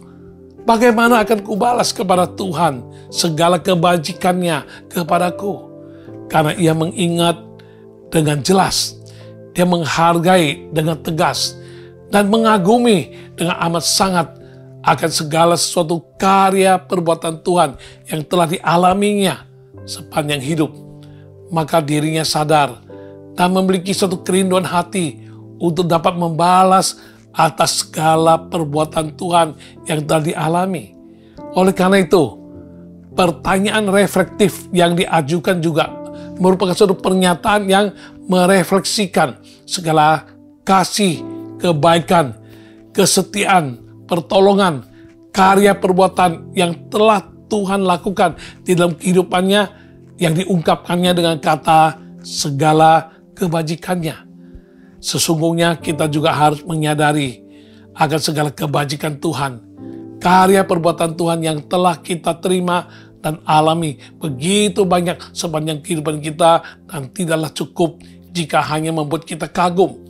Bagaimana akan kubalas kepada Tuhan segala kebajikannya kepadaku? Karena ia mengingat dengan jelas, dia menghargai dengan tegas, dan mengagumi dengan amat sangat akan segala sesuatu karya perbuatan Tuhan yang telah dialaminya sepanjang hidup. Maka dirinya sadar dan memiliki suatu kerinduan hati untuk dapat membalas atas segala perbuatan Tuhan yang telah dialami. Oleh karena itu, pertanyaan reflektif yang diajukan juga merupakan suatu pernyataan yang merefleksikan segala kasih, kebaikan, kesetiaan, pertolongan, karya perbuatan yang telah Tuhan lakukan di dalam kehidupannya, yang diungkapkannya dengan kata segala kebajikannya. Sesungguhnya kita juga harus menyadari akan segala kebajikan Tuhan, karya perbuatan Tuhan yang telah kita terima dan alami begitu banyak sepanjang kehidupan kita, dan tidaklah cukup jika hanya membuat kita kagum.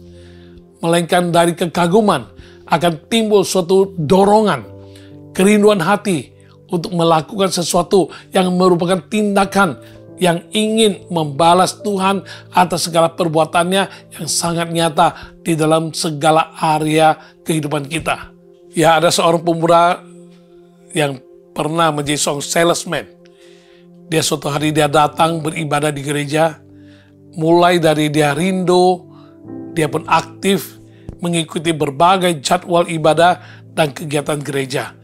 Melainkan dari kekaguman akan timbul suatu dorongan, kerinduan hati untuk melakukan sesuatu yang merupakan tindakan yang ingin membalas Tuhan atas segala perbuatannya yang sangat nyata di dalam segala area kehidupan kita. Ya, ada seorang pemuda yang pernah menjadi seorang salesman. Dia suatu hari dia datang beribadah di gereja. Mulai dari dia rindu, dia pun aktif mengikuti berbagai jadwal ibadah dan kegiatan gereja.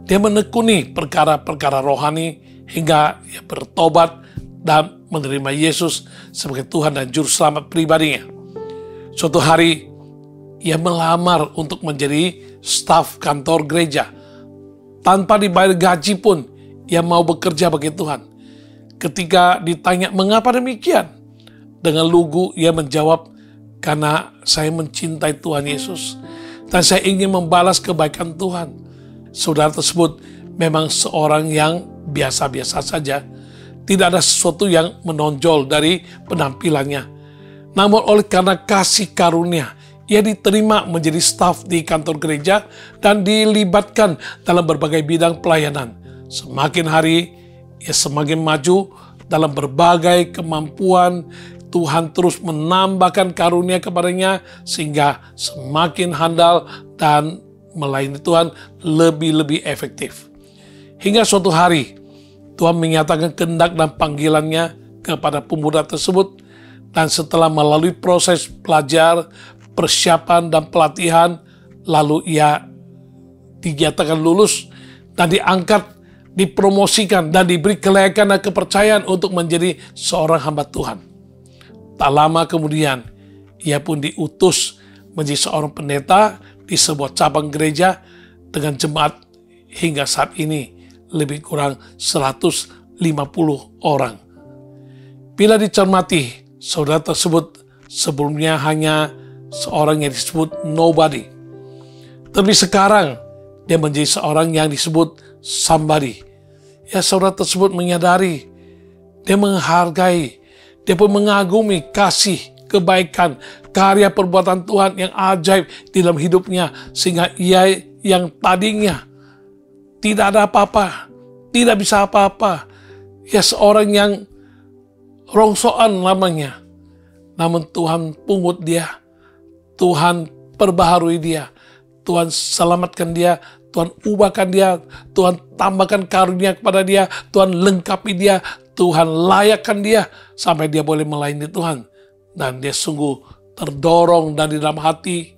Dia menekuni perkara-perkara rohani hingga dia bertobat dan menerima Yesus sebagai Tuhan dan Juru Selamat pribadinya. Suatu hari, ia melamar untuk menjadi staf kantor gereja. Tanpa dibayar gaji pun, ia mau bekerja bagi Tuhan. Ketika ditanya, mengapa demikian? Dengan lugu, ia menjawab, karena saya mencintai Tuhan Yesus, dan saya ingin membalas kebaikan Tuhan. Saudara tersebut memang seorang yang biasa-biasa saja. Tidak ada sesuatu yang menonjol dari penampilannya. Namun oleh karena kasih karunia, ia diterima menjadi staf di kantor gereja dan dilibatkan dalam berbagai bidang pelayanan. Semakin hari, ia semakin maju dalam berbagai kemampuan. Tuhan terus menambahkan karunia kepadanya sehingga semakin handal dan melayani Tuhan lebih-lebih efektif. Hingga suatu hari, Tuhan menyatakan kehendak dan panggilannya kepada pemuda tersebut, dan setelah melalui proses belajar, persiapan, dan pelatihan, lalu ia dinyatakan lulus dan diangkat, dipromosikan, dan diberi kelayakan dan kepercayaan untuk menjadi seorang hamba Tuhan. Tak lama kemudian, ia pun diutus menjadi seorang pendeta di sebuah cabang gereja dengan jemaat hingga saat ini lebih kurang 150 orang. Bila dicermati, saudara tersebut sebelumnya hanya seorang yang disebut nobody. Tapi sekarang dia menjadi seorang yang disebut somebody, ya saudara tersebut menyadari, dia menghargai, dia pun mengagumi kasih, kebaikan, karya perbuatan Tuhan yang ajaib di dalam hidupnya, sehingga ia yang tadinya tidak ada apa-apa, tidak bisa apa-apa, ya seorang yang rongsokan lamanya, namun Tuhan pungut dia, Tuhan perbaharui dia, Tuhan selamatkan dia, Tuhan ubahkan dia, Tuhan tambahkan karunia kepada dia, Tuhan lengkapi dia, Tuhan layakkan dia sampai dia boleh melayani Tuhan. Dan dia sungguh terdorong dari dalam hati,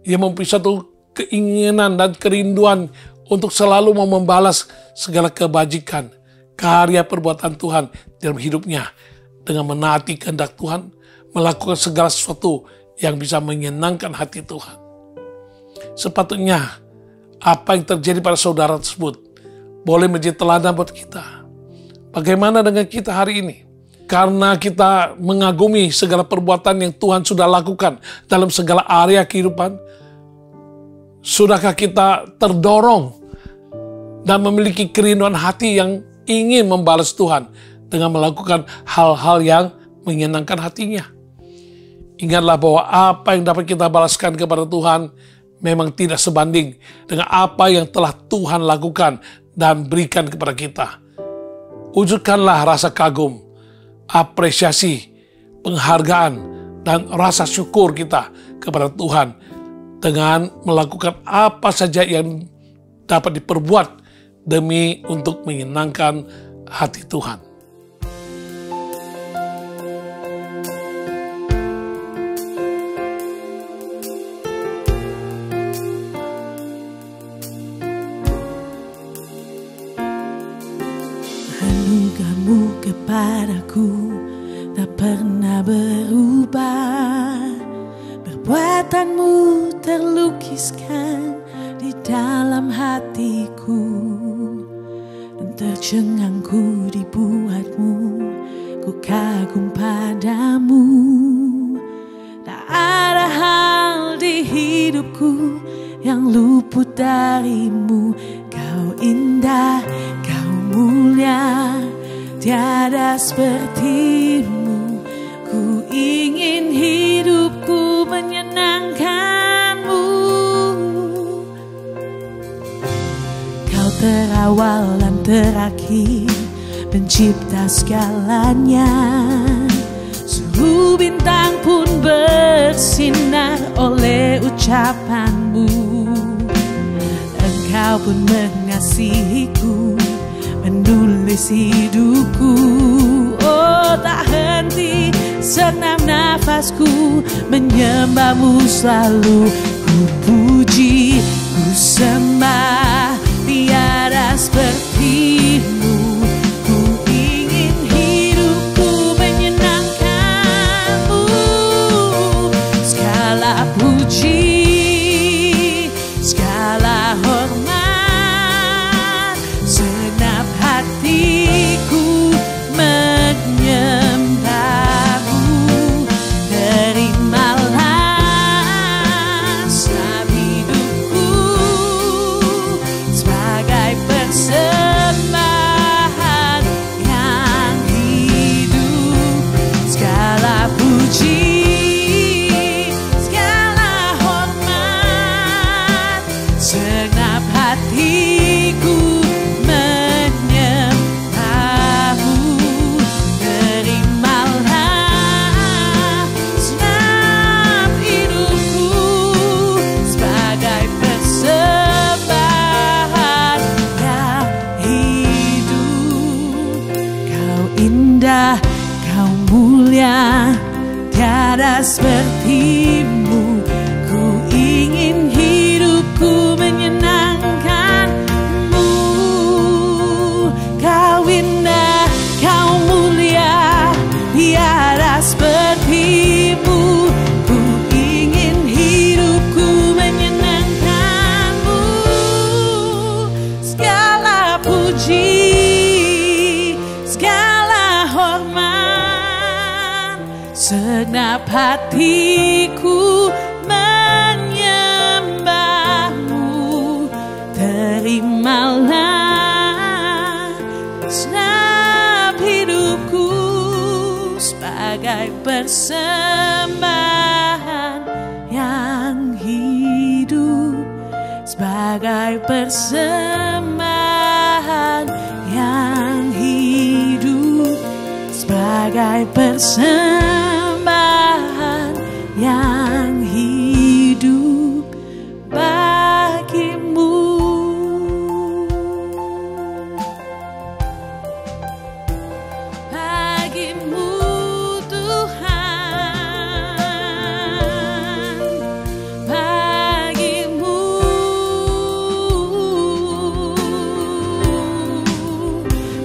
dia mempunyai satu keinginan dan kerinduan untuk selalu mau membalas segala kebajikan, karya perbuatan Tuhan dalam hidupnya, dengan menaati kehendak Tuhan, melakukan segala sesuatu yang bisa menyenangkan hati Tuhan. Sepatutnya apa yang terjadi pada saudara tersebut boleh menjadi teladan buat kita. Bagaimana dengan kita hari ini? Karena kita mengagumi segala perbuatan yang Tuhan sudah lakukan dalam segala area kehidupan, sudahkah kita terdorong dan memiliki kerinduan hati yang ingin membalas Tuhan dengan melakukan hal-hal yang menyenangkan hatinya? Ingatlah bahwa apa yang dapat kita balaskan kepada Tuhan memang tidak sebanding dengan apa yang telah Tuhan lakukan dan berikan kepada kita. Wujudkanlah rasa kagum, apresiasi, penghargaan, dan rasa syukur kita kepada Tuhan dengan melakukan apa saja yang dapat diperbuat demi untuk menyenangkan hati Tuhan. Anugerahmu kepadaku tak pernah berubah, perbuatanmu terlukiskan di dalam hatiku, dan tercengangku dibuatmu, ku kagum padamu. Tak ada hal di hidupku yang luput darimu. Kau indah, kau mulia, tiada sepertimu. Ku ingin hidupku menyenangkanmu. Kau terawal dan terakhir, pencipta segalanya. Suhu bintang pun bersinar oleh ucapanmu. Engkau pun mengasihiku, menulis hidupku. Oh, tak henti senam nafasku menyembahmu selalu. Ku puji, ku sembah, tiada sepertimu. Ku ingin hidupku menyenangkanmu. Segala puji, segala hormat, senap hatiku menyembahmu. Terimalah setiap hidupku sebagai persembahan yang hidup. Segala puji, segala hormat, senap hatiku menyembahmu. Terimalah senap hidupku sebagai persembahan yang hidup. Kau indah, kau mulia, tiada sepertimu. Ku ingin hidupku menyenangkanmu. Kau indah, kau mulia, tiada sepertimu. Ku ingin hidupku menyenangkanmu. Segala puji, segala hormat, segenap hatiku menyembahmu. Terimalah sebagai persembahan yang hidup, sebagai persembahan yang hidup, sebagai persembahan yang hidup bagimu. Bagimu Tuhan, bagimu,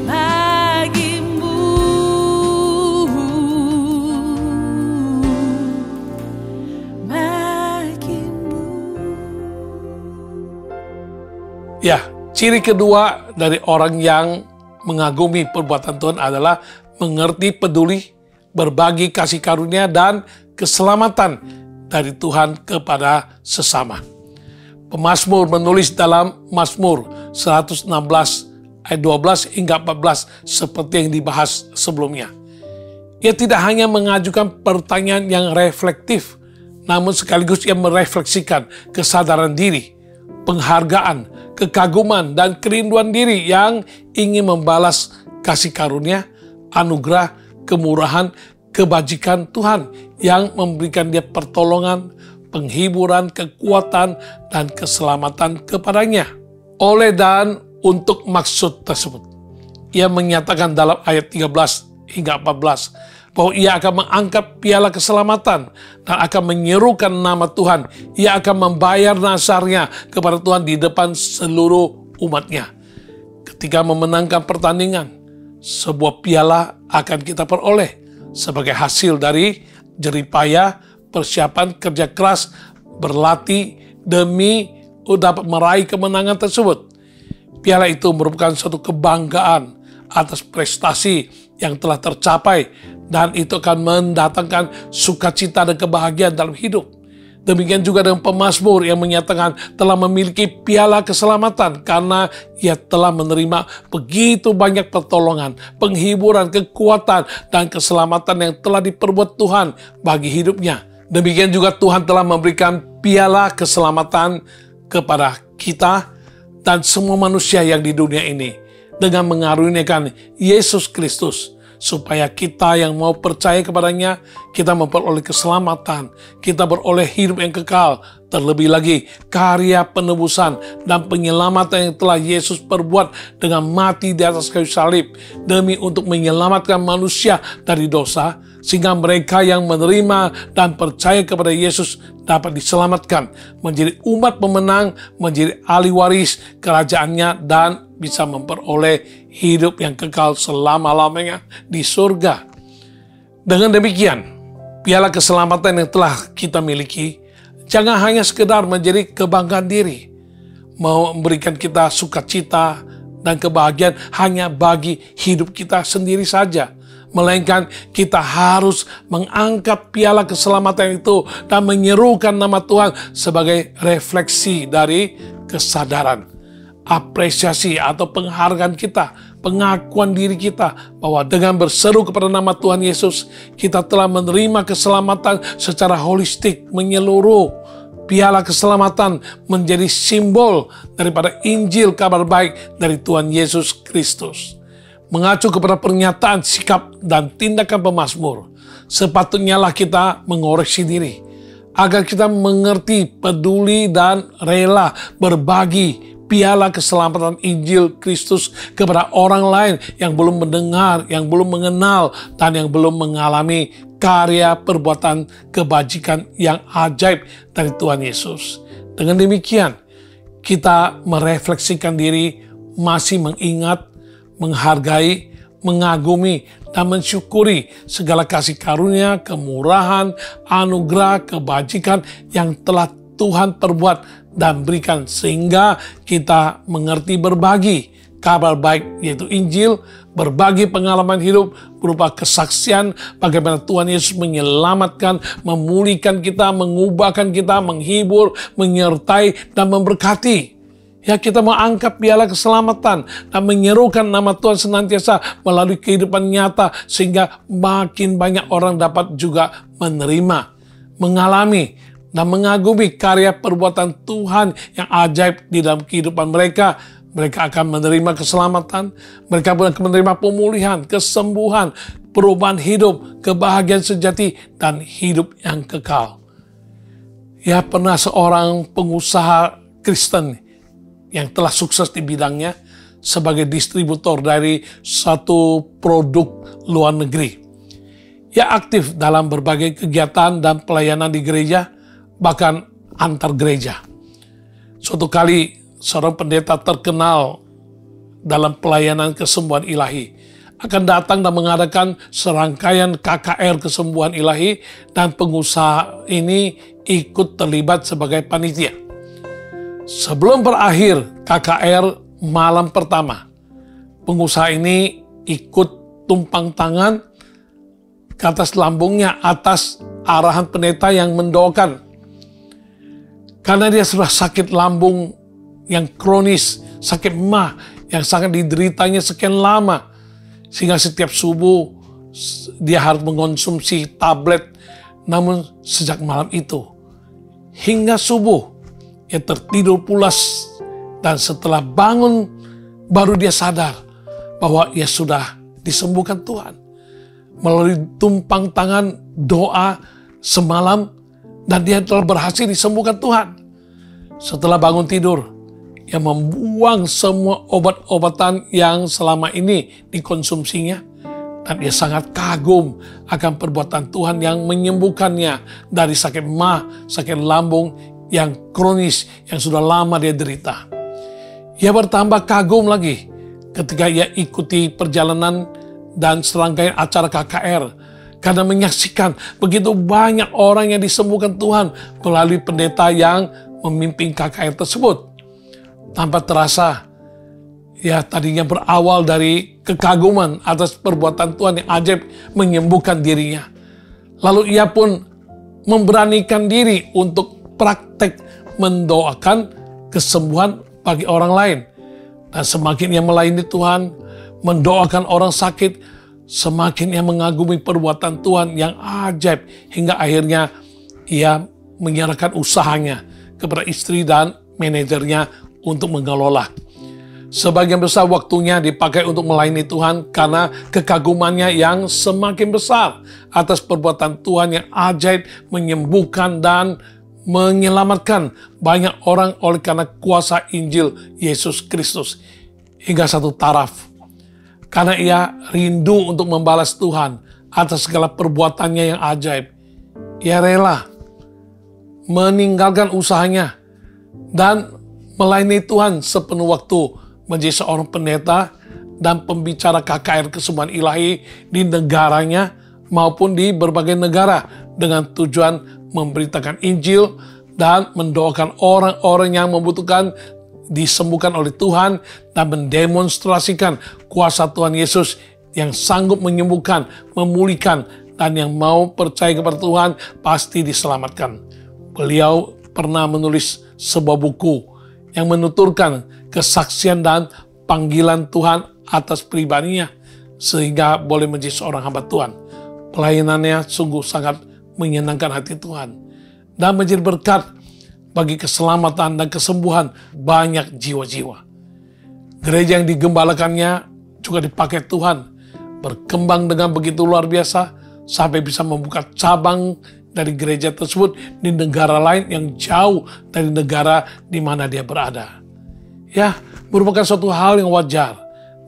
bagimu, bagimu. Ya, ciri kedua dari orang yang mengagumi perbuatan Tuhan adalah mengerti, peduli, berbagi kasih karunia dan keselamatan dari Tuhan kepada sesama. Pemazmur menulis dalam Mazmur 116 ayat 12 hingga 14 seperti yang dibahas sebelumnya. Ia tidak hanya mengajukan pertanyaan yang reflektif, namun sekaligus ia merefleksikan kesadaran diri, penghargaan, kekaguman, dan kerinduan diri yang ingin membalas kasih karunia, anugerah, kemurahan, kebajikan Tuhan yang memberikan dia pertolongan, penghiburan, kekuatan, dan keselamatan kepadanya. Oleh dan untuk maksud tersebut, ia menyatakan dalam ayat 13 hingga 14 bahwa ia akan mengangkat piala keselamatan dan akan menyerukan nama Tuhan. Ia akan membayar nasarnya kepada Tuhan di depan seluruh umatnya. Ketika memenangkan pertandingan, sebuah piala akan kita peroleh sebagai hasil dari jerih payah, persiapan, kerja keras, berlatih demi dapat meraih kemenangan tersebut. Piala itu merupakan suatu kebanggaan atas prestasi yang telah tercapai, dan itu akan mendatangkan sukacita dan kebahagiaan dalam hidup. Demikian juga dengan pemazmur yang menyatakan telah memiliki piala keselamatan karena ia telah menerima begitu banyak pertolongan, penghiburan, kekuatan, dan keselamatan yang telah diperbuat Tuhan bagi hidupnya. Demikian juga Tuhan telah memberikan piala keselamatan kepada kita dan semua manusia yang di dunia ini dengan mengaruniakan Yesus Kristus, supaya kita yang mau percaya kepadanya, kita memperoleh keselamatan, kita beroleh hidup yang kekal, terlebih lagi karya penebusan dan penyelamatan yang telah Yesus perbuat dengan mati di atas kayu salib demi untuk menyelamatkan manusia dari dosa, sehingga mereka yang menerima dan percaya kepada Yesus dapat diselamatkan, menjadi umat pemenang, menjadi ahli waris kerajaannya, dan bisa memperoleh hidup yang kekal selama-lamanya di surga. Dengan demikian, piala keselamatan yang telah kita miliki jangan hanya sekedar menjadi kebanggaan diri, memberikan kita sukacita dan kebahagiaan hanya bagi hidup kita sendiri saja, melainkan kita harus mengangkat piala keselamatan itu dan menyerukan nama Tuhan sebagai refleksi dari kesadaran, apresiasi atau penghargaan kita, pengakuan diri kita bahwa dengan berseru kepada nama Tuhan Yesus, kita telah menerima keselamatan secara holistik, menyeluruh. Piala keselamatan menjadi simbol daripada Injil kabar baik dari Tuhan Yesus Kristus. Mengacu kepada pernyataan, sikap, dan tindakan pemazmur, sepatutnya lah kita mengoreksi diri agar kita mengerti, peduli, dan rela berbagi piala keselamatan Injil Kristus kepada orang lain yang belum mendengar, yang belum mengenal, dan yang belum mengalami karya perbuatan kebajikan yang ajaib dari Tuhan Yesus. Dengan demikian, kita merefleksikan diri, masih mengingat, menghargai, mengagumi, dan mensyukuri segala kasih karunia, kemurahan, anugerah, kebajikan yang telah Tuhan perbuat dan berikan, sehingga kita mengerti berbagi kabar baik, yaitu Injil, berbagi pengalaman hidup berupa kesaksian bagaimana Tuhan Yesus menyelamatkan, memulihkan kita, mengubahkan kita, menghibur, menyertai, dan memberkati. Ya, kita mau angkat piala keselamatan dan menyerukan nama Tuhan senantiasa melalui kehidupan nyata sehingga makin banyak orang dapat juga menerima, mengalami, dan mengagumi karya perbuatan Tuhan yang ajaib di dalam kehidupan mereka. Mereka akan menerima keselamatan, mereka akan menerima pemulihan, kesembuhan, perubahan hidup, kebahagiaan sejati, dan hidup yang kekal. Ya, pernah seorang pengusaha Kristen yang telah sukses di bidangnya sebagai distributor dari satu produk luar negeri. Ia aktif dalam berbagai kegiatan dan pelayanan di gereja, bahkan antar gereja. Suatu kali, seorang pendeta terkenal dalam pelayanan kesembuhan ilahi akan datang dan mengadakan serangkaian KKR kesembuhan ilahi, dan pengusaha ini ikut terlibat sebagai panitia. Sebelum berakhir KKR malam pertama, pengusaha ini ikut tumpang tangan ke atas lambungnya atas arahan pendeta yang mendoakan. Karena dia sudah sakit lambung yang kronis, sakit mah yang sangat dideritanya sekian lama, sehingga setiap subuh dia harus mengonsumsi tablet. Namun sejak malam itu hingga subuh, ia tertidur pulas, dan setelah bangun baru dia sadar bahwa ia sudah disembuhkan Tuhan melalui tumpang tangan doa semalam, dan dia telah berhasil disembuhkan Tuhan. Setelah bangun tidur, ia membuang semua obat-obatan yang selama ini dikonsumsinya, dan ia sangat kagum akan perbuatan Tuhan yang menyembuhkannya dari sakit mah, sakit lambung yang kronis, yang sudah lama dia derita. Ia bertambah kagum lagi ketika ia ikuti perjalanan dan serangkaian acara KKR, karena menyaksikan begitu banyak orang yang disembuhkan Tuhan melalui pendeta yang memimpin KKR tersebut. Tanpa terasa, ya tadinya berawal dari kekaguman atas perbuatan Tuhan yang ajaib menyembuhkan dirinya. Lalu ia pun memberanikan diri untuk praktek mendoakan kesembuhan bagi orang lain. Dan semakin ia melayani Tuhan, mendoakan orang sakit, semakin ia mengagumi perbuatan Tuhan yang ajaib, hingga akhirnya ia menyerahkan usahanya kepada istri dan manajernya untuk mengelola. Sebagian besar waktunya dipakai untuk melayani Tuhan karena kekagumannya yang semakin besar atas perbuatan Tuhan yang ajaib menyembuhkan dan menyelamatkan banyak orang oleh karena kuasa Injil Yesus Kristus. Hingga satu taraf, karena ia rindu untuk membalas Tuhan atas segala perbuatannya yang ajaib, ia rela meninggalkan usahanya dan melayani Tuhan sepenuh waktu menjadi seorang pendeta dan pembicara KKR kesembuhan ilahi di negaranya maupun di berbagai negara, dengan tujuan memberitakan Injil dan mendoakan orang-orang yang membutuhkan disembuhkan oleh Tuhan, dan mendemonstrasikan kuasa Tuhan Yesus yang sanggup menyembuhkan, memulihkan, dan yang mau percaya kepada Tuhan pasti diselamatkan. Beliau pernah menulis sebuah buku yang menuturkan kesaksian dan panggilan Tuhan atas pribadinya sehingga boleh menjadi seorang hamba Tuhan. Pelayanannya sungguh sangat menyenangkan hati Tuhan dan menjadi berkat bagi keselamatan dan kesembuhan banyak jiwa-jiwa. Gereja yang digembalakannya juga dipakai Tuhan berkembang dengan begitu luar biasa sampai bisa membuka cabang dari gereja tersebut di negara lain yang jauh dari negara di mana dia berada. Ya, merupakan suatu hal yang wajar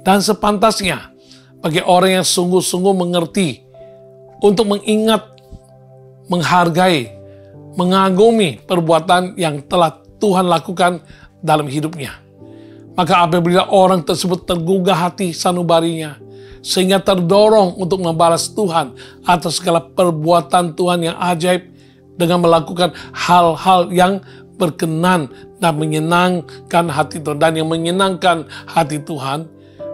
dan sepantasnya bagi orang yang sungguh-sungguh mengerti untuk mengingat, menghargai, mengagumi perbuatan yang telah Tuhan lakukan dalam hidupnya. Maka apabila orang tersebut tergugah hati sanubarinya, sehingga terdorong untuk membalas Tuhan atas segala perbuatan Tuhan yang ajaib dengan melakukan hal-hal yang berkenan dan menyenangkan hati Tuhan dan yang menyenangkan hati Tuhan.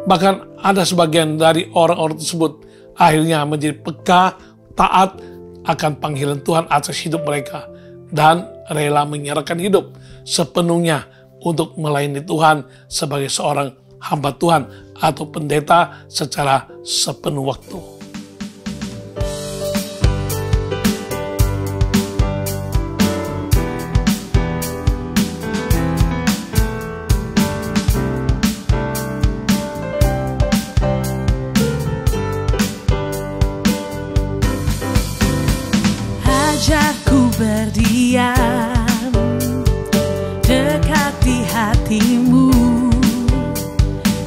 Bahkan ada sebagian dari orang-orang tersebut akhirnya menjadi peka, taat akan panggilan Tuhan atas hidup mereka dan rela menyerahkan hidup sepenuhnya untuk melayani Tuhan sebagai seorang hamba Tuhan atau pendeta secara sepenuh waktu. Ajarku berdiam dekat di hatimu,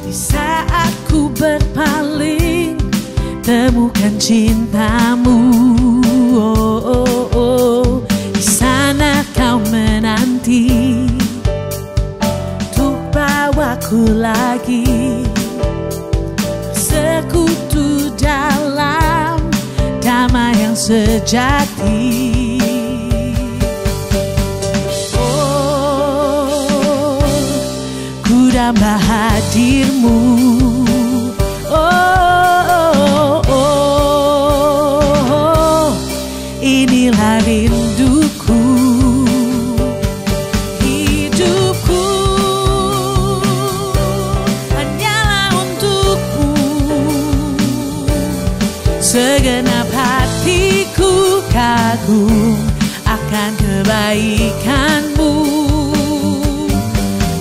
di saat ku berpaling temukan cintamu. Oh, oh, oh. Di sana kau menanti untuk bawaku lagi bersekutu dalam damai yang sejati. Oh, ku damba hadirmu. Oh, oh, oh, inilah rinduku. Hidupku hanyalah untukmu. Segenap hatiku kagum akan kebaikanmu.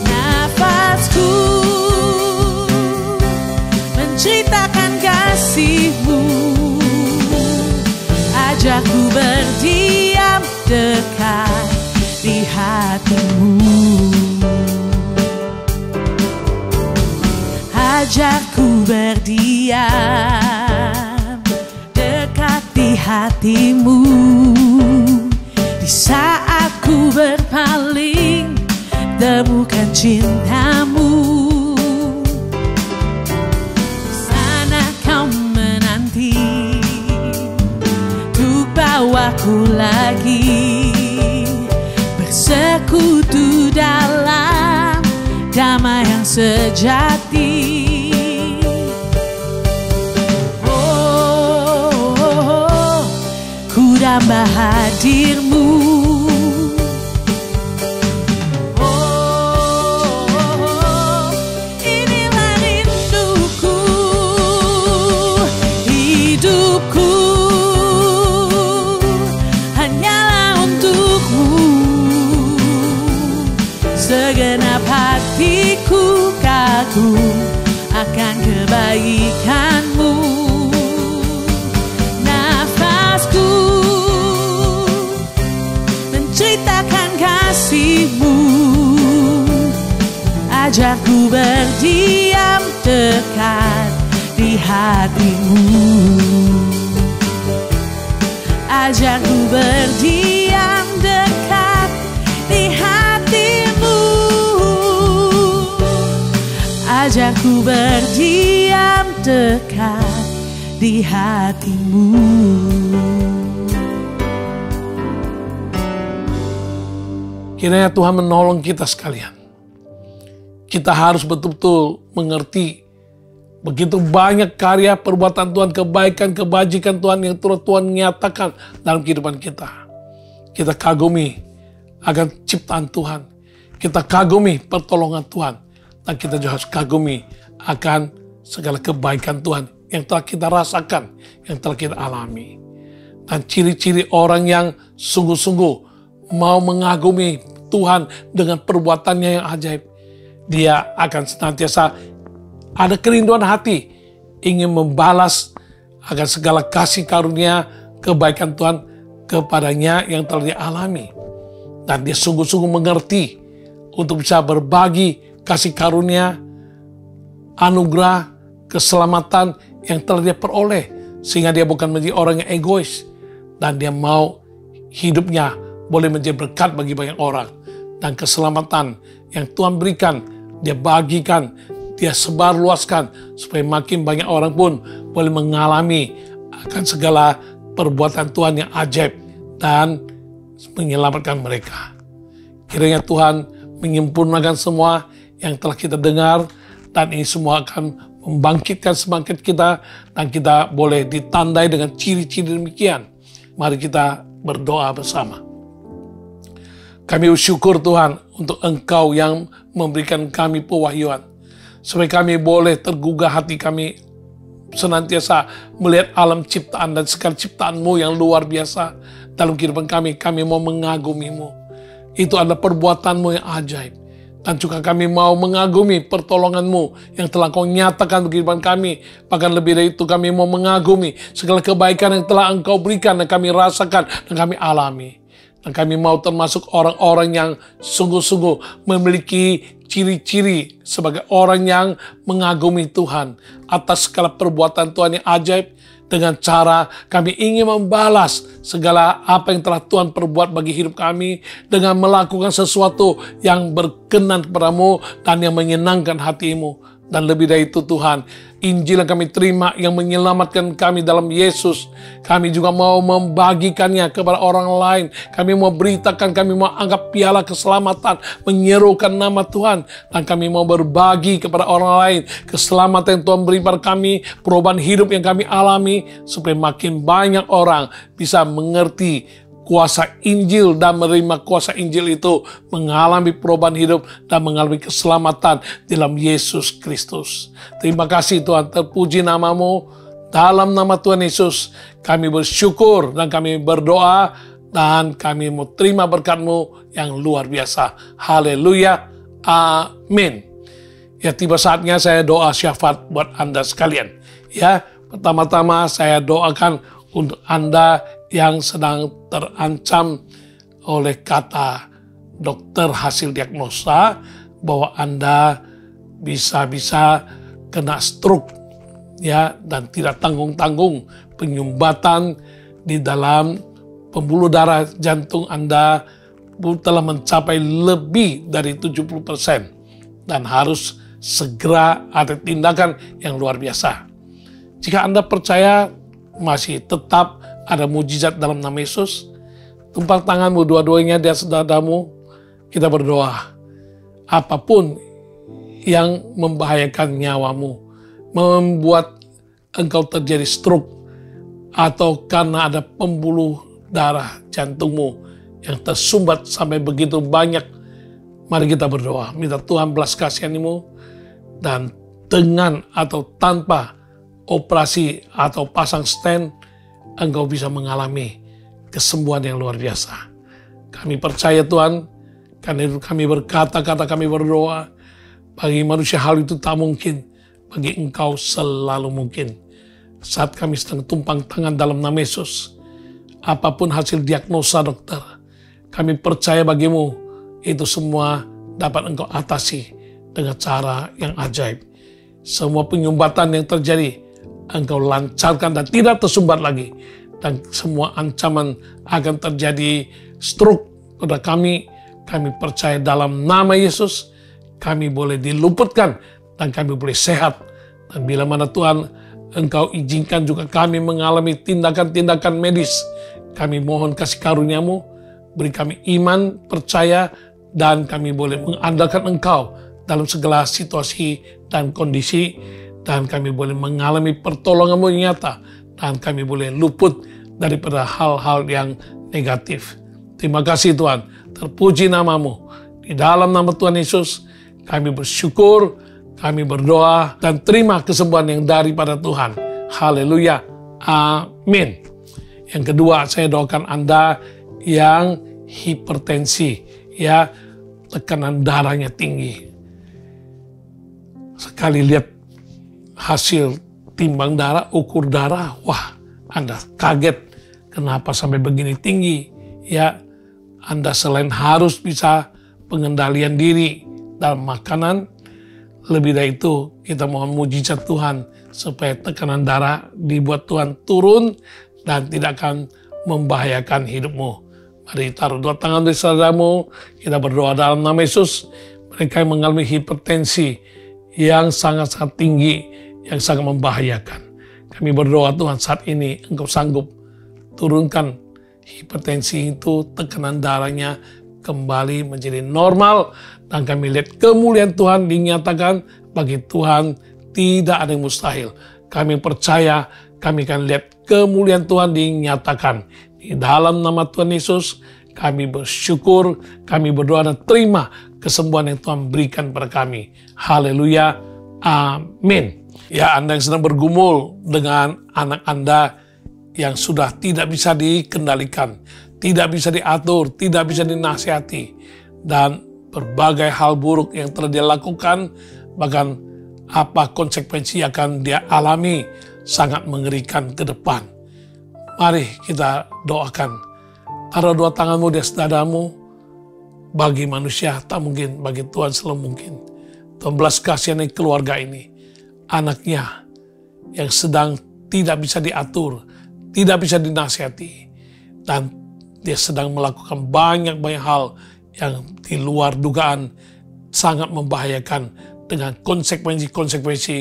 Nafasku menceritakan kasihmu. Ajakku berdiam dekat di hatimu. Ajakku berdiam dekat di hatimu. Di saat ku berpaling temukan cintamu. Di sana kau menanti untuk bawaku lagi bersekutu dalam damai yang sejati. Ku damba hadirmu. Oh, inilah rinduku. Hidupku hanyalah untukmu. Segenap hatiku kagum akan kebaikanmu. Nafasku menceritakan kasihmu. Ajakku berdiam dekat di hatimu. Ajakku berdiam dekat di hatimu. Ajakku berdiam dekat di hatimu. Kiranya Tuhan menolong kita sekalian. Kita harus betul-betul mengerti begitu banyak karya perbuatan Tuhan, kebaikan, kebajikan Tuhan yang terus Tuhan nyatakan dalam kehidupan kita. Kita kagumi akan ciptaan Tuhan. Kita kagumi pertolongan Tuhan. Dan kita juga harus kagumi akan segala kebaikan Tuhan yang telah kita rasakan, yang telah kita alami. Dan ciri-ciri orang yang sungguh-sungguh mau mengagumi Tuhan dengan perbuatannya yang ajaib, dia akan senantiasa ada kerinduan hati ingin membalas akan segala kasih karunia kebaikan Tuhan kepadanya yang telah dia alami. Dan dia sungguh-sungguh mengerti untuk bisa berbagi kasih karunia, anugerah, keselamatan yang telah dia peroleh. Sehingga dia bukan menjadi orang yang egois. Dan dia mau hidupnya boleh menjadi berkat bagi banyak orang. Dan keselamatan yang Tuhan berikan, dia bagikan, dia sebarluaskan. Supaya makin banyak orang pun boleh mengalami akan segala perbuatan Tuhan yang ajaib. Dan menyelamatkan mereka. Kiranya Tuhan menyempurnakan semua yang telah kita dengar. Dan ini semua akan membangkitkan semangat kita. Dan kita boleh ditandai dengan ciri-ciri demikian. Mari kita berdoa bersama. Kami bersyukur Tuhan untuk Engkau yang memberikan kami pewahyuan, supaya kami boleh tergugah hati kami senantiasa melihat alam ciptaan dan segala ciptaan-Mu yang luar biasa dalam kehidupan kami. Kami mau mengagumi-Mu. Itu adalah perbuatan-Mu yang ajaib. Dan juga kami mau mengagumi pertolongan-Mu yang telah Kau nyatakan di kehidupan kami. Bahkan lebih dari itu, kami mau mengagumi segala kebaikan yang telah Engkau berikan dan kami rasakan dan kami alami. Dan kami mau termasuk orang-orang yang sungguh-sungguh memiliki ciri-ciri sebagai orang yang mengagumi Tuhan atas segala perbuatan Tuhan yang ajaib. Dengan cara kami ingin membalas segala apa yang telah Tuhan perbuat bagi hidup kami dengan melakukan sesuatu yang berkenan kepadamu dan yang menyenangkan hatimu. Dan lebih dari itu Tuhan, Injil yang kami terima yang menyelamatkan kami dalam Yesus, kami juga mau membagikannya kepada orang lain. Kami mau beritakan, kami mau anggap piala keselamatan, menyerukan nama Tuhan. Dan kami mau berbagi kepada orang lain keselamatan yang Tuhan beri pada kami, perubahan hidup yang kami alami, supaya makin banyak orang bisa mengerti kuasa Injil dan menerima kuasa Injil itu, mengalami perubahan hidup dan mengalami keselamatan dalam Yesus Kristus. Terima kasih Tuhan, terpuji nama-Mu. Dalam nama Tuhan Yesus kami bersyukur dan kami berdoa dan kami mau terima berkat-Mu yang luar biasa. Haleluya. Amin. Ya, tiba saatnya saya doa syafaat buat Anda sekalian. Ya, pertama-tama saya doakan untuk Anda yang sedang terancam oleh kata dokter hasil diagnosa bahwa Anda bisa kena stroke, ya, dan tidak tanggung-tanggung penyumbatan di dalam pembuluh darah jantung Anda telah mencapai lebih dari 70% dan harus segera ada tindakan yang luar biasa. Jika Anda percaya masih tetap ada mujizat dalam nama Yesus, tumpang tanganmu dua-duanya di atas dadamu, kita berdoa. Apapun yang membahayakan nyawamu, membuat engkau terjadi stroke, atau karena ada pembuluh darah jantungmu yang tersumbat sampai begitu banyak, mari kita berdoa. Minta Tuhan belas kasihan-Mu, dan dengan atau tanpa operasi atau pasang stent, engkau bisa mengalami kesembuhan yang luar biasa. Kami percaya Tuhan, karena itu kami berkata-kata, kami berdoa. Bagi manusia hal itu tak mungkin, bagi Engkau selalu mungkin. Saat kami sedang tumpang tangan dalam nama Yesus, apapun hasil diagnosa dokter, kami percaya bagimu, itu semua dapat Engkau atasi dengan cara yang ajaib. Semua penyumbatan yang terjadi, Engkau lancarkan dan tidak tersumbat lagi. Dan semua ancaman akan terjadi stroke pada kami percaya dalam nama Yesus, kami boleh diluputkan dan kami boleh sehat. Dan bila mana Tuhan Engkau izinkan juga kami mengalami tindakan-tindakan medis, kami mohon kasih karunia-Mu, beri kami iman, percaya, dan kami boleh mengandalkan Engkau dalam segala situasi dan kondisi, dan kami boleh mengalami pertolongan-Mu yang nyata, dan kami boleh luput daripada hal-hal yang negatif. Terima kasih Tuhan, terpuji nama-Mu. Di dalam nama Tuhan Yesus, kami bersyukur, kami berdoa, dan terima kesembuhan yang daripada Tuhan. Haleluya. Amin. Yang kedua, saya doakan Anda yang hipertensi, ya, tekanan darahnya tinggi. Sekali lihat hasil timbang darah, ukur darah, wah, Anda kaget. Kenapa sampai begini tinggi? Ya, Anda selain harus bisa pengendalian diri dalam makanan, lebih dari itu kita mohon mujizat Tuhan supaya tekanan darah dibuat Tuhan turun dan tidak akan membahayakan hidupmu. Mari taruh dua tangan di saudaramu, kita berdoa dalam nama Yesus. Mereka yang mengalami hipertensi yang sangat-sangat tinggi, yang sangat membahayakan, kami berdoa Tuhan saat ini Engkau sanggup turunkan hipertensi itu, tekanan darahnya kembali menjadi normal, dan kami lihat kemuliaan Tuhan dinyatakan. Bagi Tuhan tidak ada yang mustahil. Kami percaya kami akan lihat kemuliaan Tuhan dinyatakan. Di dalam nama Tuhan Yesus Kami bersyukur, kami berdoa dan terima kesembuhan yang Tuhan berikan pada kami. Haleluya. Amin. Ya, Anda yang sedang bergumul dengan anak Anda yang sudah tidak bisa dikendalikan, tidak bisa diatur, tidak bisa dinasihati, dan berbagai hal buruk yang telah dia lakukan, bahkan apa konsekuensi yang akan dia alami, sangat mengerikan ke depan. Mari kita doakan. Taruh dua tanganmu di atas dadamu. Bagi manusia tak mungkin, bagi Tuhan selalu mungkin. Tuhan belas kasihani keluarga ini. Anaknya yang sedang tidak bisa diatur, tidak bisa dinasihati, dan dia sedang melakukan banyak hal yang di luar dugaan, sangat membahayakan, dengan konsekuensi-konsekuensi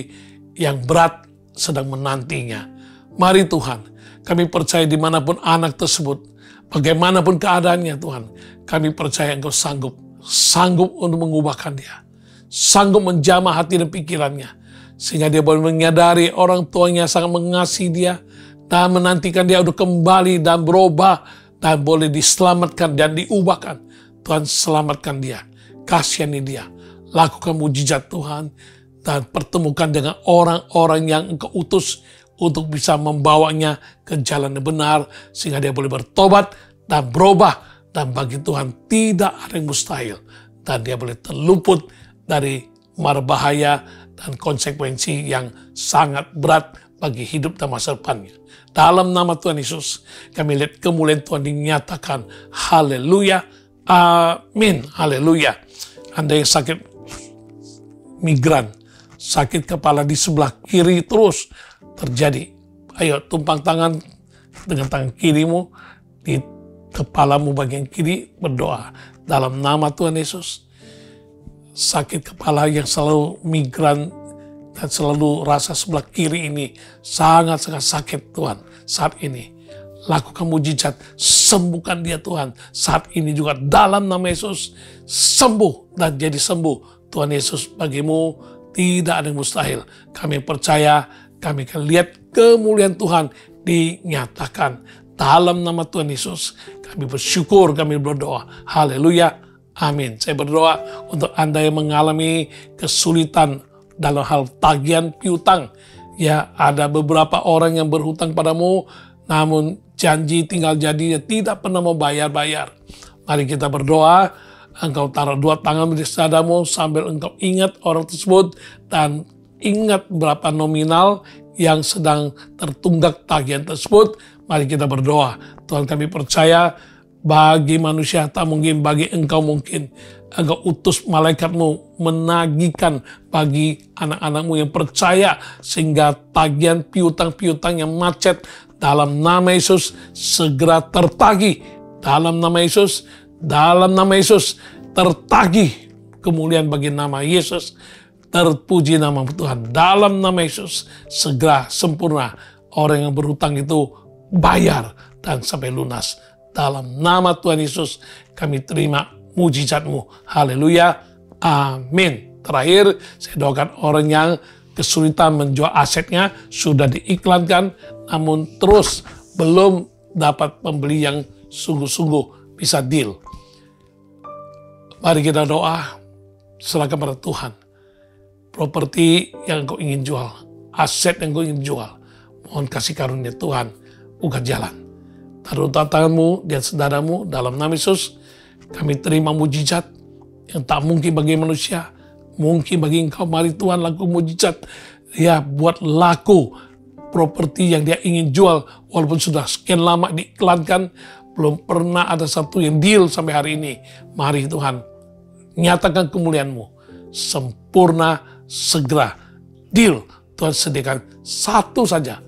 yang berat sedang menantinya. Mari Tuhan, kami percaya dimanapun anak tersebut, bagaimanapun keadaannya Tuhan, kami percaya Engkau sanggup untuk mengubahkan dia, sanggup menjamah hati dan pikirannya, sehingga dia boleh menyadari orang tuanya sangat mengasihi dia, dan menantikan dia untuk kembali dan berubah, dan boleh diselamatkan dan diubahkan. Tuhan selamatkan dia, kasihani dia, lakukan mujizat Tuhan, dan pertemukan dengan orang-orang yang Engkau utus untuk bisa membawanya ke jalan yang benar, sehingga dia boleh bertobat dan berubah, dan bagi Tuhan tidak ada yang mustahil, dan dia boleh terluput dari mara bahaya dan konsekuensi yang sangat berat bagi hidup dan masa depannya. Dalam nama Tuhan Yesus, kami lihat kemuliaan Tuhan dinyatakan. Haleluya. Amin. Haleluya. Anda yang sakit migran, sakit kepala di sebelah kiri terus terjadi, ayo tumpang tangan dengan tangan kirimu di kepalamu bagian kiri, berdoa dalam nama Tuhan Yesus. Sakit kepala yang selalu migran dan selalu rasa sebelah kiri ini sangat-sangat sakit Tuhan saat ini. Lakukan mujizat, sembuhkan dia Tuhan. Saat ini juga dalam nama Yesus, sembuh dan jadi sembuh. Tuhan Yesus, bagimu tidak ada yang mustahil. Kami percaya, kami akan lihat kemuliaan Tuhan dinyatakan. Dalam nama Tuhan Yesus, kami bersyukur, kami berdoa. Haleluya, amin. Saya berdoa untuk Anda yang mengalami kesulitan dalam hal tagihan piutang. Ya, ada beberapa orang yang berhutang padamu, namun janji tinggal jadi, tidak pernah mau bayar-bayar. Mari kita berdoa. Engkau taruh dua tangan di dadamu sambil engkau ingat orang tersebut, dan ingat berapa nominal yang sedang tertunggak tagihan tersebut. Mari kita berdoa. Tuhan, kami percaya bagi manusia tak mungkin, bagi Engkau mungkin. Engkau utus malaikatmu menagihkan bagi anak-anakmu yang percaya, sehingga tagihan piutang-piutang yang macet dalam nama Yesus segera tertagih. Dalam nama Yesus, dalam nama Yesus tertagih. Kemuliaan bagi nama Yesus. Terpuji nama Tuhan. Dalam nama Yesus segera sempurna. Orang yang berhutang itu bayar dan sampai lunas. Dalam nama Tuhan Yesus kami terima mujizat-Mu. Haleluya. Amin. Terakhir, saya doakan orang yang kesulitan menjual asetnya, sudah diiklankan, namun terus belum dapat pembeli yang sungguh-sungguh bisa deal. Mari kita doa, serahkan pada Tuhan. Properti yang kau ingin jual, aset yang kau ingin jual, mohon kasih karunia Tuhan, buka jalan. Taruh tanganmu di atas dadamu, dalam nama Yesus, kami terima mujizat yang tak mungkin bagi manusia, mungkin bagi Engkau. Mari Tuhan, lakukan mujizat. Ya, buat laku properti yang dia ingin jual, walaupun sudah sekian lama diiklankan, belum pernah ada satu yang deal sampai hari ini. Mari Tuhan, nyatakan kemuliaan-Mu, sempurna, segera, deal. Tuhan sediakan satu saja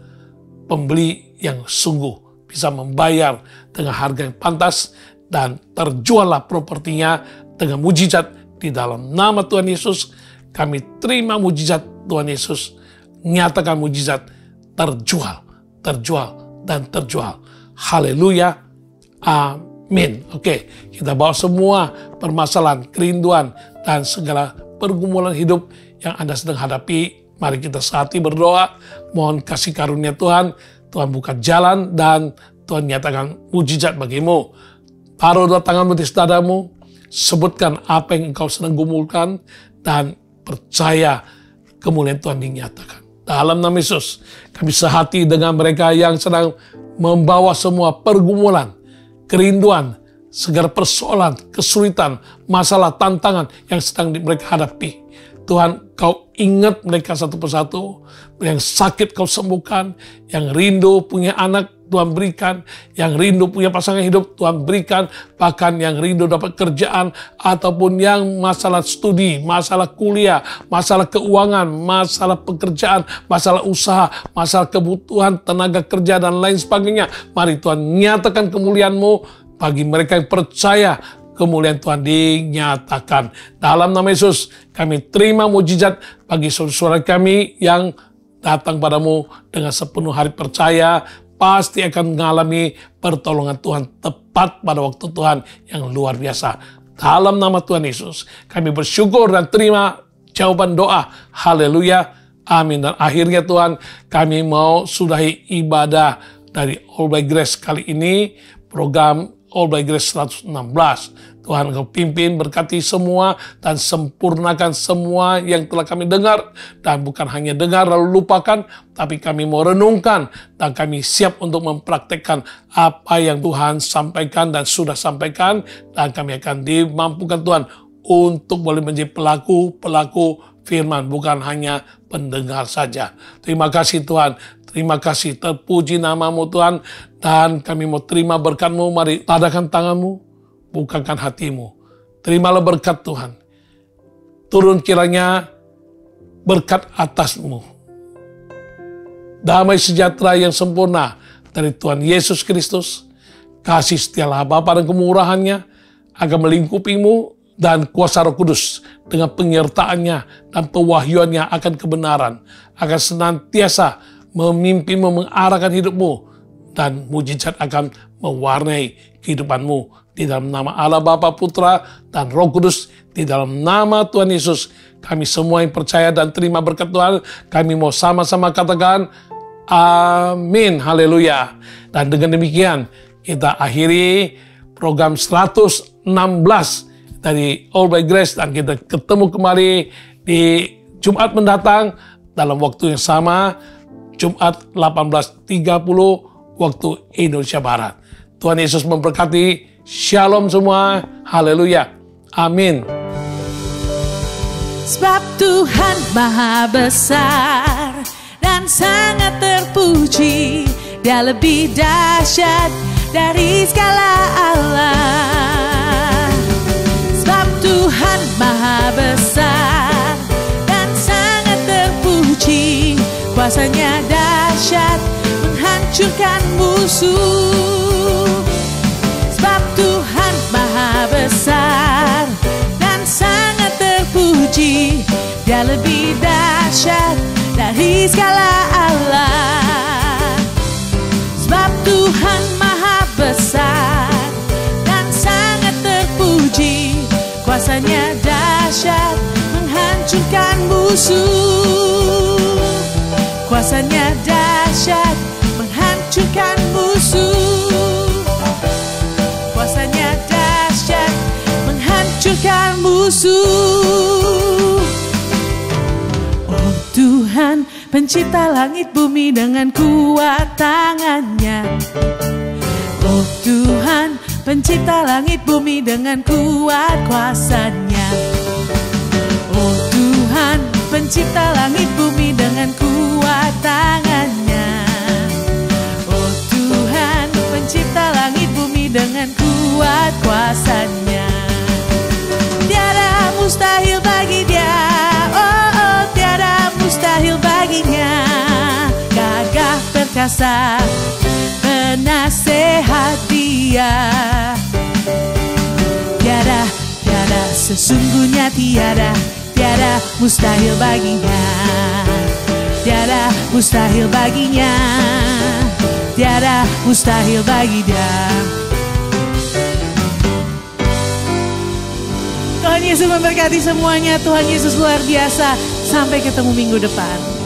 pembeli yang sungguh bisa membayar dengan harga yang pantas, dan terjuallah propertinya dengan mujizat di dalam nama Tuhan Yesus. Kami terima mujizat Tuhan Yesus, nyatakan mujizat, terjual, dan terjual. Haleluya, amin. Oke, kita bawa semua permasalahan, kerinduan, dan segala pergumulan hidup yang Anda sedang hadapi. Mari kita sehati berdoa, mohon kasih karunia Tuhan. Tuhan buka jalan dan Tuhan nyatakan mujizat bagimu. Taruh tanganmu di dadamu, sebutkan apa yang engkau sedang gumulkan, dan percaya kemuliaan Tuhan dinyatakan. Dalam nama Yesus, kami sehati dengan mereka yang sedang membawa semua pergumulan, kerinduan, segala persoalan, kesulitan, masalah, tantangan yang sedang mereka hadapi. Tuhan, Kau ingat mereka satu persatu, yang sakit Kau sembuhkan, yang rindu punya anak, Tuhan berikan, yang rindu punya pasangan hidup, Tuhan berikan, bahkan yang rindu dapat kerjaan, ataupun yang masalah studi, masalah kuliah, masalah keuangan, masalah pekerjaan, masalah usaha, masalah kebutuhan, tenaga kerja, dan lain sebagainya. Mari Tuhan nyatakan kemuliaan-Mu bagi mereka yang percaya. Kemuliaan Tuhan dinyatakan. Dalam nama Yesus, kami terima mujizat bagi saudara-saudara kami yang datang padamu dengan sepenuh hati percaya, pasti akan mengalami pertolongan Tuhan tepat pada waktu Tuhan yang luar biasa. Dalam nama Tuhan Yesus, kami bersyukur dan terima jawaban doa. Haleluya. Amin. Dan akhirnya Tuhan, kami mau sudahi ibadah dari All by Grace kali ini, program All by Grace 116. Tuhan, Engkau pimpin, berkati semua, dan sempurnakan semua yang telah kami dengar. Dan bukan hanya dengar lalu lupakan, tapi kami mau renungkan, dan kami siap untuk mempraktekkan apa yang Tuhan sampaikan dan sudah sampaikan. Dan kami akan dimampukan Tuhan untuk boleh menjadi pelaku firman, bukan hanya pendengar saja. Terima kasih Tuhan. Terima kasih, terpuji nama-Mu Tuhan, dan kami mau terima berkat-Mu. Mari tadahkan tangan-Mu, bukakan hati-Mu. Terimalah berkat Tuhan. Turun kiranya berkat atas-Mu. Damai sejahtera yang sempurna dari Tuhan Yesus Kristus, kasih setialah Bapa dan kemurahan-Nya akan melingkupi-Mu, dan kuasa Roh Kudus dengan penyertaan-Nya dan pewahyuan-Nya akan kebenaran, akan senantiasa memimpinmu, mengarahkan hidupmu, dan mujizat akan mewarnai kehidupanmu. Di dalam nama Allah Bapa, Putra, dan Roh Kudus, di dalam nama Tuhan Yesus, kami semua yang percaya dan terima berkat Tuhan, kami mau sama-sama katakan, amin, haleluya. Dan dengan demikian, kita akhiri program 116 dari All by Grace, dan kita ketemu kembali di Jumat mendatang dalam waktu yang sama, Jumat 18.30 waktu Indonesia Barat. Tuhan Yesus memberkati. Shalom semua. Haleluya. Amin. Sebab Tuhan Maha Besar dan sangat terpuji. Dia lebih dahsyat dari segala Allah. Sebab Tuhan Maha Besar dan sangat terpuji. Kuasanya dahsyat menghancurkan musuh. Sebab Tuhan Maha Besar dan sangat terpuji. Dia lebih dahsyat dari segala Allah. Sebab Tuhan Maha Besar dan sangat terpuji. Kuasanya dahsyat menghancurkan musuh. Kuasanya dahsyat menghancurkan musuh. Kuasanya dahsyat menghancurkan musuh. Oh Tuhan, pencipta langit bumi dengan kuat tangan-Nya. Oh Tuhan, pencipta langit bumi dengan kuat kuasa-Nya. Oh Tuhan, pencipta langit bumi dengan kuat tangan-Nya. Oh Tuhan, pencipta langit bumi dengan kuat kuasa-Nya. Tiada mustahil bagi Dia, oh tiada mustahil baginya. Gagah perkasa, penasehat Dia. Tiada sesungguhnya tiada mustahil baginya. Tiada mustahil baginya. Tiada mustahil bagi Dia. Tuhan Yesus memberkati semuanya. Tuhan Yesus luar biasa. Sampai ketemu minggu depan.